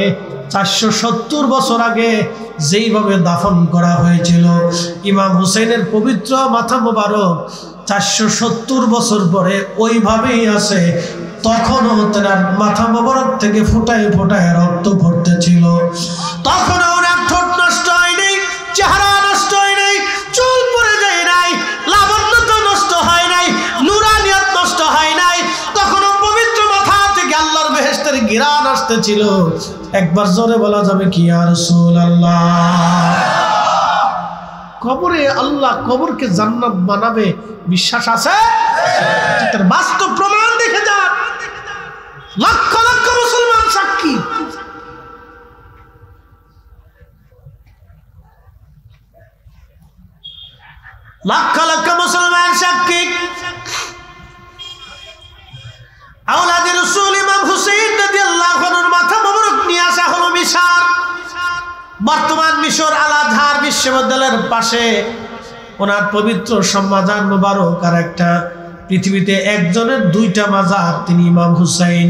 470 বছর আগে যেইভাবে দাফন করা হয়েছিল ইমাম হুসেনের পবিত্র মাথা মোবারক, 470 বছর পরে ওইভাবেই আছে। তখনও তার মাথা মোবারক থেকে ফোঁটায় ফোঁটায় রক্ত পড়তেছিল। তখনও ওনার ঠোঁট নষ্ট হয়নি, চেহারা নষ্ট হয়নি, চুল পড়ে যায় নাই, লাবণ্যতা নষ্ট হয় নাই, নুরানিয়ত নষ্ট হয় নাই। তখনও পবিত্র মাথা থেকে আল্লাহর বেহেশতের ঘিরান আসতেছিল। একবার জোরে বলা যাবে কি, ইয়া রাসূলুল্লাহ। কবরে আল্লাহ কবরকে জান্নাত বানাবে, বিশ্বাস আছে? তার বাস্তব প্রমাণ দেখে যান, লক্ষ লক্ষ মুসলমান সাক্ষী। লক্ষ লক্ষ মুসলমান সাক্ষী। আওলাদে রাসূল ইমাম হুসাইন রাদিয়াল্লাহু আনহুর মাথা মোবারক নিয়ে আসা হলো মিশর। বর্তমান মিশর আল আজহার বিশ্ববিদ্যালয়ের পাশে ওনার পবিত্র মাজার মোবারক। আর একটা পৃথিবীতে একজনের 2টা মাজার, তিনি ইমাম হুসাইন।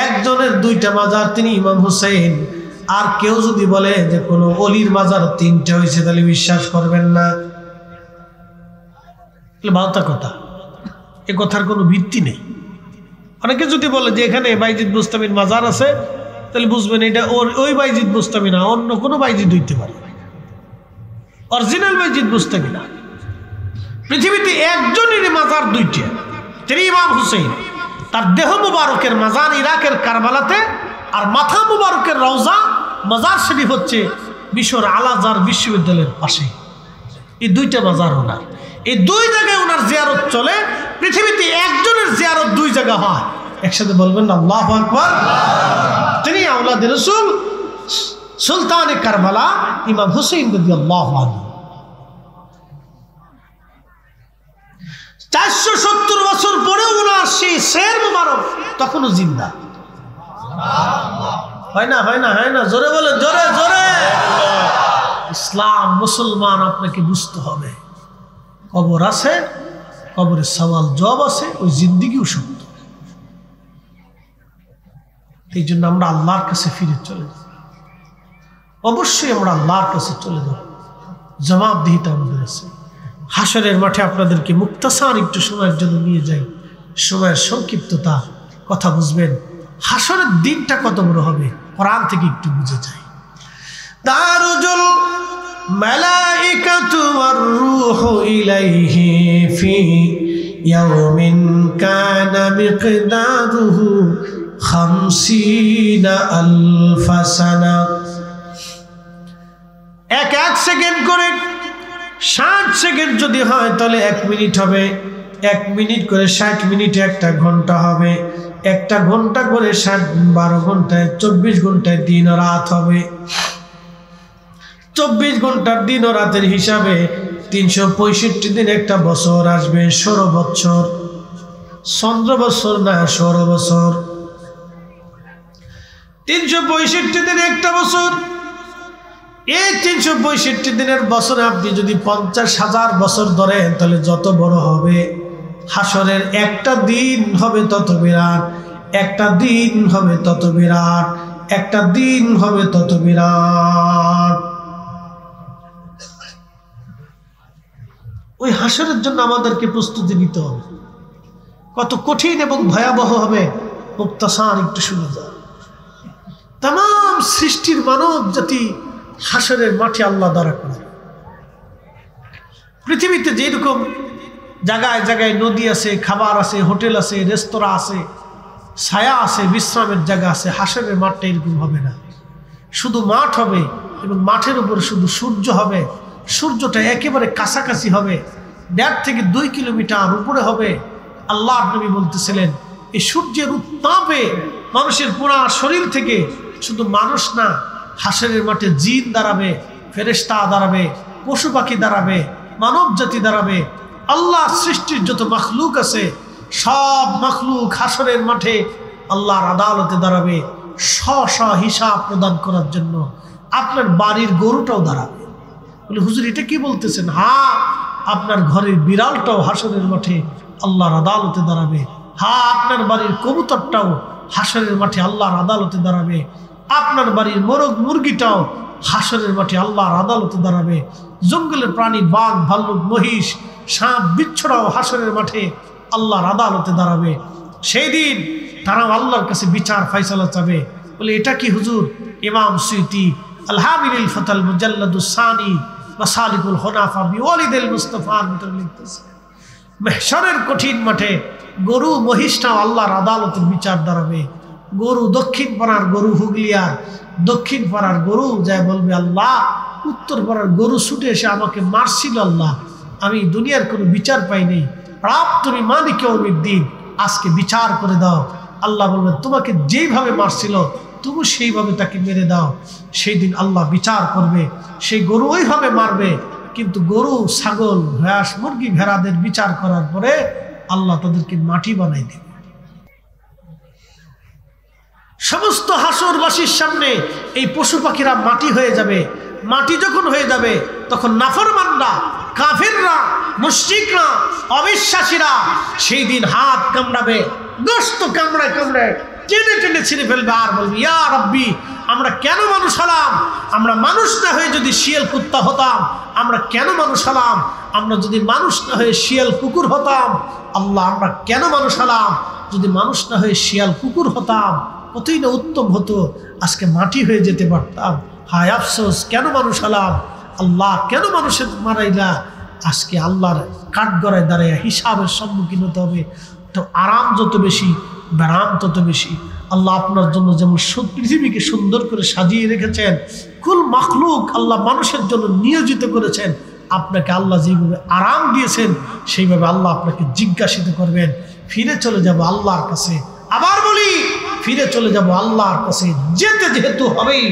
একজনের 2টা মাজার, তিনি ইমাম হুসাইন। আর কেউ যদি বলে যে কোনো অলির মাজার 3টা হয়েছে, তাহলে বিশ্বাস করবেন না। ভাওতা কথা, এ কথার কোনো ভিত্তি নেই। অনেকে যদি বলে যে এখানে বাইজিদ বুস্তামির মাজার আছে, তাহলে বুঝবেন এটা ওই বাইজিদ বুস্তামি না, অন্য কোনো বাইজিদ হইতে পারে, অরিজিনাল বাইজিদ বুস্তামি না। পৃথিবীতে একজনেরই মাজার দুইটা, তিনি ইমাম হুসেইন। তার দেহ মুবারকের মাজার ইরাকের কারবালাতে, আর মাথা মুবারকের রওজা মাজার শরীফ হচ্ছে মিশর আল আজহার বিশ্ববিদ্যালয়ের পাশে। এই দুইটা মাজার ওনার, এই দুই জায়গায় ওনার জিয়ারত চলে। পৃথিবীতে একজনের জিয়ারত দুই জায়গা হয়, একসাথে বলবেন না আল্লাহু আকবার। তিনি আওলাদে রাসূল সুলতানে কারবালা ইমাম হুসেইন রাদিয়াল্লাহু আনহু। 470 বছর পরেও ওনার সেই শের মুবারক তখনও জিন্দা। হয় না, হয় না, হয় না, জোরে বলে, জোরে জোরে। ইসলাম মুসলমান আপনাকে বুঝতে হবে, কবর আছে, কবরের সওয়াল জবাব আছে, ওই জিন্দেগিও সত্য। এই জন্য আমরা আল্লাহর কাছে ফিরে চলে যাব, অবশ্যই আমরা আল্লাহর কাছে চলে যাব, জবাবদিহিতা আমাদের আছে। হাসরের মাঠে আপনাদেরকে মুক্তাসার একটু সময়ের জন্য নিয়ে যাই, সময়ের সংক্ষিপ্ততা, কথা বুঝবেন। হাসরের দিনটা কত বড় হবে কোরআন থেকে একটু বুঝে যাই। তারুজুল মালাইকাতু ওয়ার রূহু ইলাইহি ফি ইয়াউমিন কানা মিকদারুহু 50,000 সানা। এক সেকেন্ড করে 60 সেকেন্ড যদি হয় তাহলে 1 মিনিট হবে, 1 মিনিট করে 60 মিনিটে 1 ঘন্টা হবে, 1 ঘন্টা করে 12 ঘন্টায় 24 ঘন্টায় দিন ও রাত হবে। 24 ঘন্টার দিন ও রাতের হিসাবে 365 দিন একটা বছর আসবে, 16 বছর। চন্দ্র বছর না, 16 বছর। 365 দিন একটা বছর। এই 365 দিনের বছরে আপনি যদি 50,000 বছর ধরেন তাহলে যত বড় হবে। হাসরের একটা দিন হবে তত বিরাট, একটা দিন হবে তত বিরাট, একটা দিন হবে তত বিরাট। ওই হাসরের জন্য আমাদেরকে প্রস্তুতি নিতে হবে। কত কঠিন এবং ভয়াবহ হবে মুক্তাসার একটু শুনে যান। তাম সৃষ্টির মানব জাতি হাসরের মাঠে আল্লাহ দ্বারা করে। পৃথিবীতে যেরকম জায়গায় জায়গায় নদী আছে, খাবার আছে, হোটেল আছে, রেস্তোরাঁ আছে, ছায়া আছে, বিশ্রামের জায়গা আছে, হাসরের মাঠটা এরকম হবে না। শুধু মাঠ হবে এবং মাঠের উপর শুধু সূর্য হবে। সূর্যটা একেবারে কাছাকাছি হবে, 1.5 থেকে 2 কিলোমিটার উপরে হবে। আল্লাহ নবী বলতেছিলেন এই সূর্যের উত্তাপে মানুষের পুরা শরীর থেকে শুধু মানুষ না, হাসরের মাঠে জিন দাঁড়াবে, ফেরেশতা দাঁড়াবে, পশু পাখি দাঁড়াবে, মানব জাতি দাঁড়াবে। আল্লাহ সৃষ্টির যত মখলুক আছে সব মখলুক হাসরের মাঠে আল্লাহর আদালতে দাঁড়াবে হিসাব প্রদান করার জন্য। আপনার বাড়ির গরুটাও দাঁড়াবে। বলে হুজুর এটা কি বলতেছেন? হ্যাঁ, আপনার ঘরের বিড়ালটাও হাসরের মাঠে আল্লাহর আদালতে দাঁড়াবে। হ্যাঁ, আপনার বাড়ির কবুতরটাও হাসরের মাঠে আল্লাহর আদালতে দাঁড়াবে। আপনার বাড়ির মোরগ মুরগিটাও হাসরের মাঠে আল্লাহর আদালতে দাঁড়াবে। জঙ্গলের প্রাণী বাঘ, ভাল্লুক, মহিষ, সাপ, বিচ্ছুরাও হাসরের মাঠে আল্লাহর আদালতে দাঁড়াবে। সেই দিন তারাও আল্লাহর কাছে বিচার ফয়সালা চাবে। বলে এটা কি হুজুর? ইমাম সুয়ুতি আল-হাবিল ফাতাল মুজাল্লাদুস সানি মাসালিকুল হুনাফা বিওয়ালিদিল মুস্তাফার ভিতরে লিখতেছে, মাহশরের কঠিন মাঠে গরু মহিষটাও আল্লাহর আদালতের বিচার দাঁড়াবে। গরু দক্ষিণ পাড়ার গরু, হুগলিয়ার দক্ষিণ পাড়ার গরু যায় বলবে আল্লাহ, উত্তর পাড়ার গরু ছুটে এসে আমাকে মারছিল, আল্লাহ আমি দুনিয়ার কোনো বিচার পাইনি, রাব তুমি মালিক ইয়াউমিদ্দিন, আজকে বিচার করে দাও। আল্লাহ বলবেন তোমাকে যেইভাবে মারছিল তুমি সেইভাবে তাকে মেরে দাও। সেই দিন আল্লাহ বিচার করবে, সেই গরু ওইভাবে মারবে, কিন্তু গরু, ছাগল, হাঁস, মুরগি, ভেড়াদের বিচার করার পরে আল্লাহ তাদেরকে মাটি বানাই দেবে। সমস্ত হাসরবাসীর সামনে এই পশু পাখিরা মাটি হয়ে যাবে। মাটি যখন হয়ে যাবে তখন নাফরমানরা, কাফিররা, মুশরিকরা, অবিশ্বাসীরা সেই দিন হাত কামড়াবে, গোশত কামড়ায় কামড়ায় টেনে টেনে ছিঁড়ে ফেলবে আর বলবে ইয়া রাব্বি আমরা কেন মানুষ হলাম? আমরা মানুষ না হয়ে যদি শিয়াল কুত্তা হতাম, আমরা কেন মানুষ হলাম? আমরা যদি মানুষ না হয়ে শিয়াল কুকুর হতাম, আল্লাহ আমরা কেন মানুষ হলাম? যদি মানুষ না হয়ে শিয়াল কুকুর হতাম কতই না উত্তম হতো, আজকে মাটি হয়ে যেতে পারতাম। হায় আফসোস, কেন মানুষ হলাম? আল্লাহ কেন মানুষের মারাইলা? আজকে আল্লাহর কাঠগড়ায় দাঁড়াইয়া হিসাবের সম্মুখীন হতে হবে। তো আরাম যত বেশি, ব্যারাম তত বেশি। আল্লাহ আপনার জন্য যেমন পৃথিবীকে সুন্দর করে সাজিয়ে রেখেছেন, কুল মাখলুক আল্লাহ মানুষের জন্য নিয়োজিত করেছেন, আপনাকে আল্লাহ যেভাবে আরাম দিয়েছেন সেইভাবে আল্লাহ আপনাকে জিজ্ঞাসিত করবেন। ফিরে চলে যাব আল্লাহর কাছে। আবার বলি, ফিরে চলে যাব আল্লাহর কাছে। যেতে যেহেতু হবেই,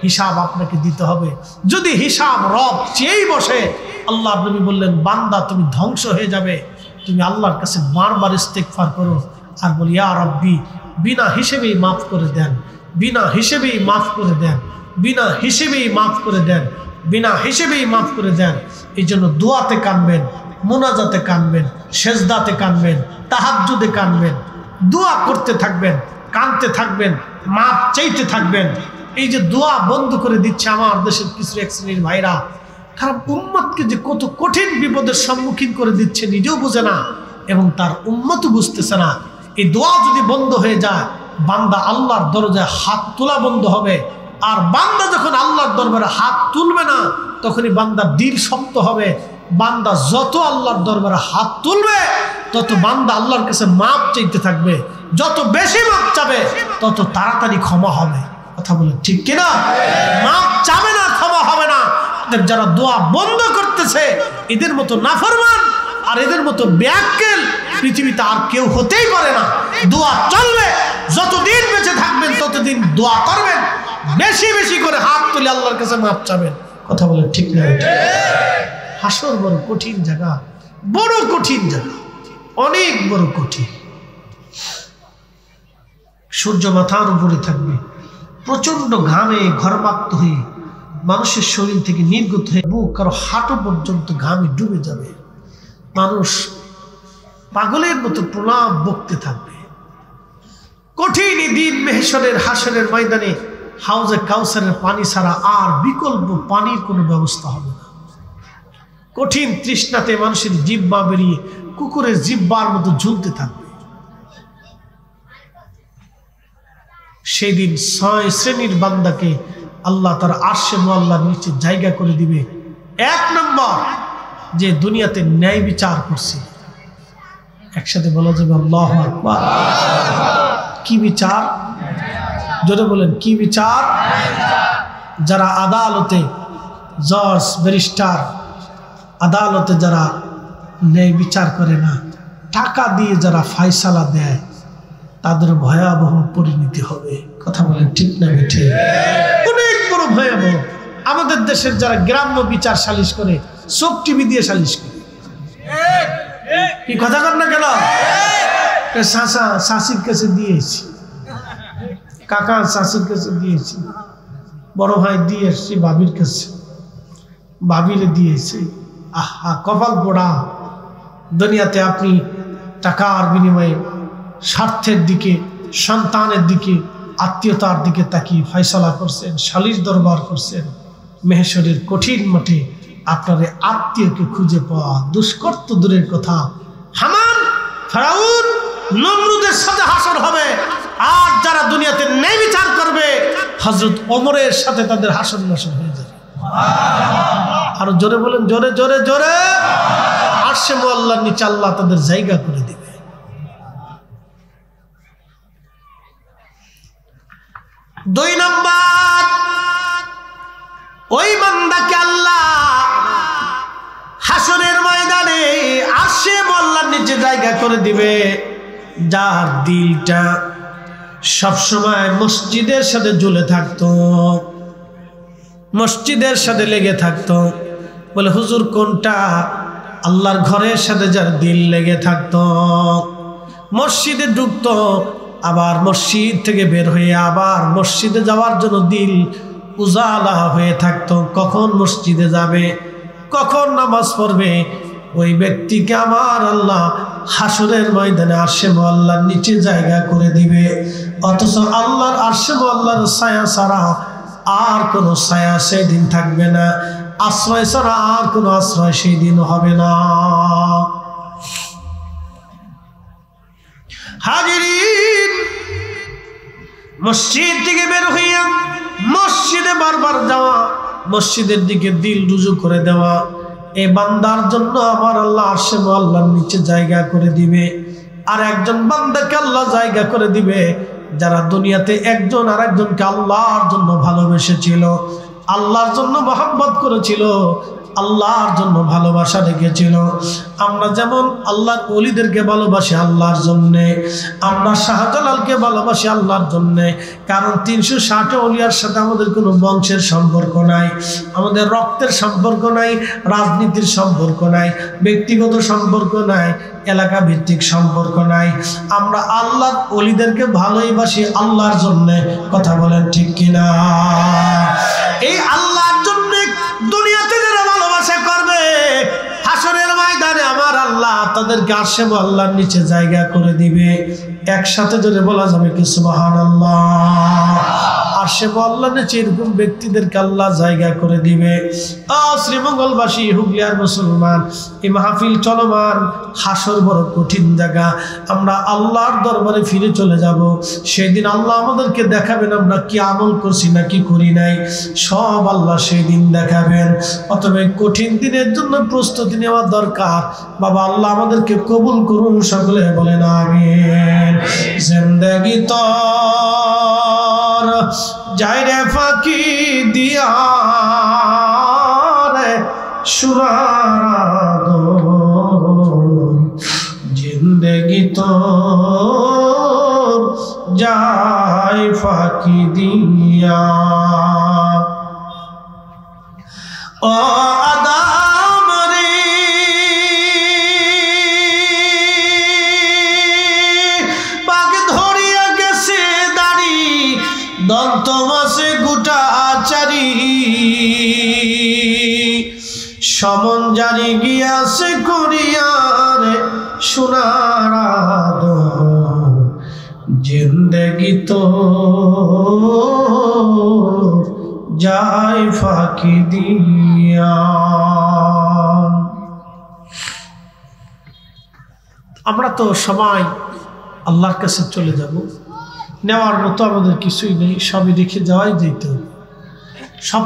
হিসাব আপনাকে দিতে হবে। যদি হিসাব রব চেয়েই বসে, আল্লাহ নবী বললেন, বান্দা তুমি ধ্বংস হয়ে যাবে। তুমি আল্লাহর কাছে বারবার ইস্তেগফার করো আর বলি, ইয়া রব্বি, বিনা হিসেবেই মাফ করে দেন, বিনা হিসেবেই মাফ করে দেন, বিনা হিসেবেই মাফ করে দেন, বিনা হিসেবেই মাফ করে দেন। এই জন্য দোয়াতে কানবেন, মুনাজাতে কানবেন, সেজদাতে কানবেন, তাহাজ্জুদে কানবেন, দোয়া করতে থাকবেন, কানতে থাকবেন, মাফ চাইতে থাকবেন। এই যে দোয়া বন্ধ করে দিচ্ছে আমার দেশের কিছু এক শ্রেণীর ভাইরা, কারণ উম্মতকে যে কত কঠিন বিপদের সম্মুখীন করে দিচ্ছে নিজেও বোঝে না এবং তার উম্মতও বুঝতেছে না। এই দোয়া যদি বন্ধ হয়ে যায়, বান্দা আল্লাহর দরজায় হাত তোলা বন্ধ হবে। আর বান্দা যখন আল্লাহর দরবারে হাত তুলবে না, তখনই বান্দার দিল শক্ত হবে। বান্দা যত আল্লাহর দরবারে হাত তুলবে, তত বান্দা আল্লাহর কাছে মাপ চাইতে থাকবে। যত বেশি মাপ চাবে, তত তাড়াতাড়ি ক্ষমা হবে। কথা বলে ঠিক কিনা? মাপ চাবে না, ক্ষমা হবে না। যারা দোয়া বন্ধ করতেছে, এদের মতো নাফরমান আর এদের মতো ব্যাককেল পৃথিবীতে আর কেউ হতেই পারে না। দোয়া চলবে, যতদিন বেঁচে থাকবেন ততদিন দোয়া করবেন, বেশি বেশি করে হাত তুলে আল্লাহর কাছে মাপ চাবেন। কথা বলে ঠিক না? হাসর বড় কঠিন জায়গা, বড় কঠিন জায়গা, অনেক বড় কঠিন। সূর্য মাথার উপরে থাকবে, প্রচন্ড ঘামে ঘরমাক্ত হয়ে মানুষের শরীর থেকে নির্গত হয়ে বুক কারো হাঁটু পর্যন্ত ঘামে ডুবে যাবে। মানুষ পাগলের মতো প্রলাপ বকতে থাকবে। কঠিন দিন মেহশরের হাসরের ময়দানে হাউজে কাউসারের পানি ছাড়া আর বিকল্প পানির কোনো ব্যবস্থা হবে না। কঠিন তৃষ্ণাতে মানুষের জিহ্বা বেরিয়ে কুকুরের জিহ্বার মতো ঝুলতে থাকবে। সেই দিন 6 শ্রেণীর বান্দাকে আল্লাহ তার আরশে মুআল্লার নিচে জায়গা করে দিবে। 1 নম্বর, যে দুনিয়াতে ন্যায় বিচার করছে। একসাথে বলা যাবে আল্লাহু আকবার। কি বিচার? জোরে বলেন, কি বিচার? যারা আদালতে জজ, ব্যারিস্টার, আদালতে যারা ন্যায় বিচার করে না, টাকা দিয়ে যারা ফায়সালা দেয়, তাদের ভয়াবহ পরিণতি হবে। কথা বলেন ঠিক না মিঠে? অনেক বড় ভয়াবহ। আমাদের দেশের যারা গ্রাম্য বিচার সালিশ করে, সব টিভি দিয়ে সালিশ করে। কি কথা কর না কেন? শাশির কাছে দিয়েছি, কাকা শাশির কাছে দিয়েছি, বড় ভাই দিয়ে এসছি ভাবির কাছে, ভাবিরে দিয়েছি। আহা, কপাল পোড়া। দুনিয়াতে আপনি টাকার বিনিময়ে স্বার্থের দিকে, সন্তানের দিকে, আত্মীয়তার দিকে তাকিয়ে ফয়সালা করছেন, সালিশ দরবার করছেন। মেহশরের কঠিন মাঠে আপনার আত্মীয়কে খুঁজে পাওয়া দুষ্কর তো দূরের কথা। হামান, ফেরাউন, নমরুদের সাথে হাসর হবে। আর যারা দুনিয়াতে ন্যায় বিচার করবে, হযরত ওমরের সাথে তাদের হাসর নাসর হয়ে যাবে। আর জোরে বলেন, জোরে জোরে জোরে। আরশে মুআল্লার নিচে আল্লাহ তাদের জায়গা করে দিবে। দুই নম্বর, ওই বান্দাকে আল্লাহ হাসরের ময়দানে আরশে মুআল্লার নিচে জায়গা করে দিবে, যার দিলটা সবসময় মসজিদের সাথে ঝুলে থাকতো, মসজিদের সাথে লেগে থাকতো। বলে হুজুর কোনটা? আল্লাহর ঘরের সাথে যার দিল লেগে থাকতো, মসজিদে ঢুকতো, আবার মসজিদ থেকে বের হয়ে আবার মসজিদে যাওয়ার জন্য দিল উজালা হয়ে থাকতো। কখন মসজিদে যাবে, কখন নামাজ পড়বে, ওই ব্যক্তিকে আমার আল্লাহ হাসরের ময়দানে আরশে মুআল্লার নিচে জায়গা করে দিবে। অথচ আল্লাহর আরশে আল্লাহর ছায়া ছাড়া আর কোনো ছায়া সেই দিন থাকবে না, আশ্রয় ছাড়া আর কোনো আশ্রয় সেই দিন হবে না। হাজিরিন, মসজিদ থেকে বের হইয়া মসজিদে বারবার যাওয়া, মসজিদের দিকে দিল রুজু করে দেওয়া, এই বান্দার জন্য আমার আল্লাহ আরশে আল্লাহর নিচে জায়গা করে দিবে। আর একজন বান্দাকে আল্লাহ জায়গা করে দিবে যারা দুনিয়াতে একজন আর একজনকে আল্লাহর জন্য ভালোবেসেছিল, আল্লাহর জন্য মহব্বত করেছিল, আল্লাহর জন্য ভালোবাসা রেখেছিল। আমরা যেমন আল্লাহর ওলিদেরকে ভালোবাসি আল্লাহর জন্যে, আমরা শাহজালালকে ভালোবাসি আল্লাহর জন্যে, কারণ 360 ওলিয়ার সাথে আমাদের কোনো বংশের সম্পর্ক নাই, আমাদের রক্তের সম্পর্ক নাই, রাজনীতির সম্পর্ক নাই, ব্যক্তিগত সম্পর্ক নাই, এলাকা ভিত্তিক সম্পর্ক নাই। আমরা আল্লাহর ওলিদেরকে ভালোবাসি আল্লাহর জন্যে। কথা বলেন ঠিক কিনা? এই আল্লাহর জন্য দুনিয়াতে যারা ভালোবাসা করবে, হাসরের ময়দানে আমার আল্লাহ তাদেরকে আরশে আল্লাহর নিচে জায়গা করে দিবে। একসাথে যদি বলা যাবে কি সুবহানাল্লাহ? আরশে আল্লাহর নিচে এরকম ব্যক্তিদেরকে আল্লাহ জায়গা করে দিবে। শ্রীমঙ্গলবাসী, হুগলিয়ার মুসলমান, এই মাহফিল চলমান, হাসর বড় কঠিন জায়গা। আমরা আল্লাহর দরবারে ফিরে চলে যাব। সেদিন আল্লাহ আমাদেরকে দেখাবেন আমরা কি আমল করছি না কি করি নাই, সব আল্লাহ সেই দিন দেখাবেন। অতএব কঠিন দিনের জন্য প্রস্তুতি নেওয়া দরকার। বাবা আল্লাহ আমাদেরকে কবুল করুন, সকলে বলেন আমিন। জিন্দেগি তোর যায় রে ফাঁকি দিয়া রে সুরার, জিন্দেগি তোর যায় ফাঁকি দিয়া। ও আদম রে পাক ধরিয়া গেছে দাড়ি, দন্ত মাসে গোটা চারি, সমন জারি গিয়াছে করিয়ার সোনার আদর, জিন্দেগি তো যায় ফাঁকি দিয়া। আমরা তো সবাই আল্লাহর কাছে চলে যাব, নেওয়ার মতো আমাদের কিছুই নেই, সবই রেখে যাওয়াই যেত। সব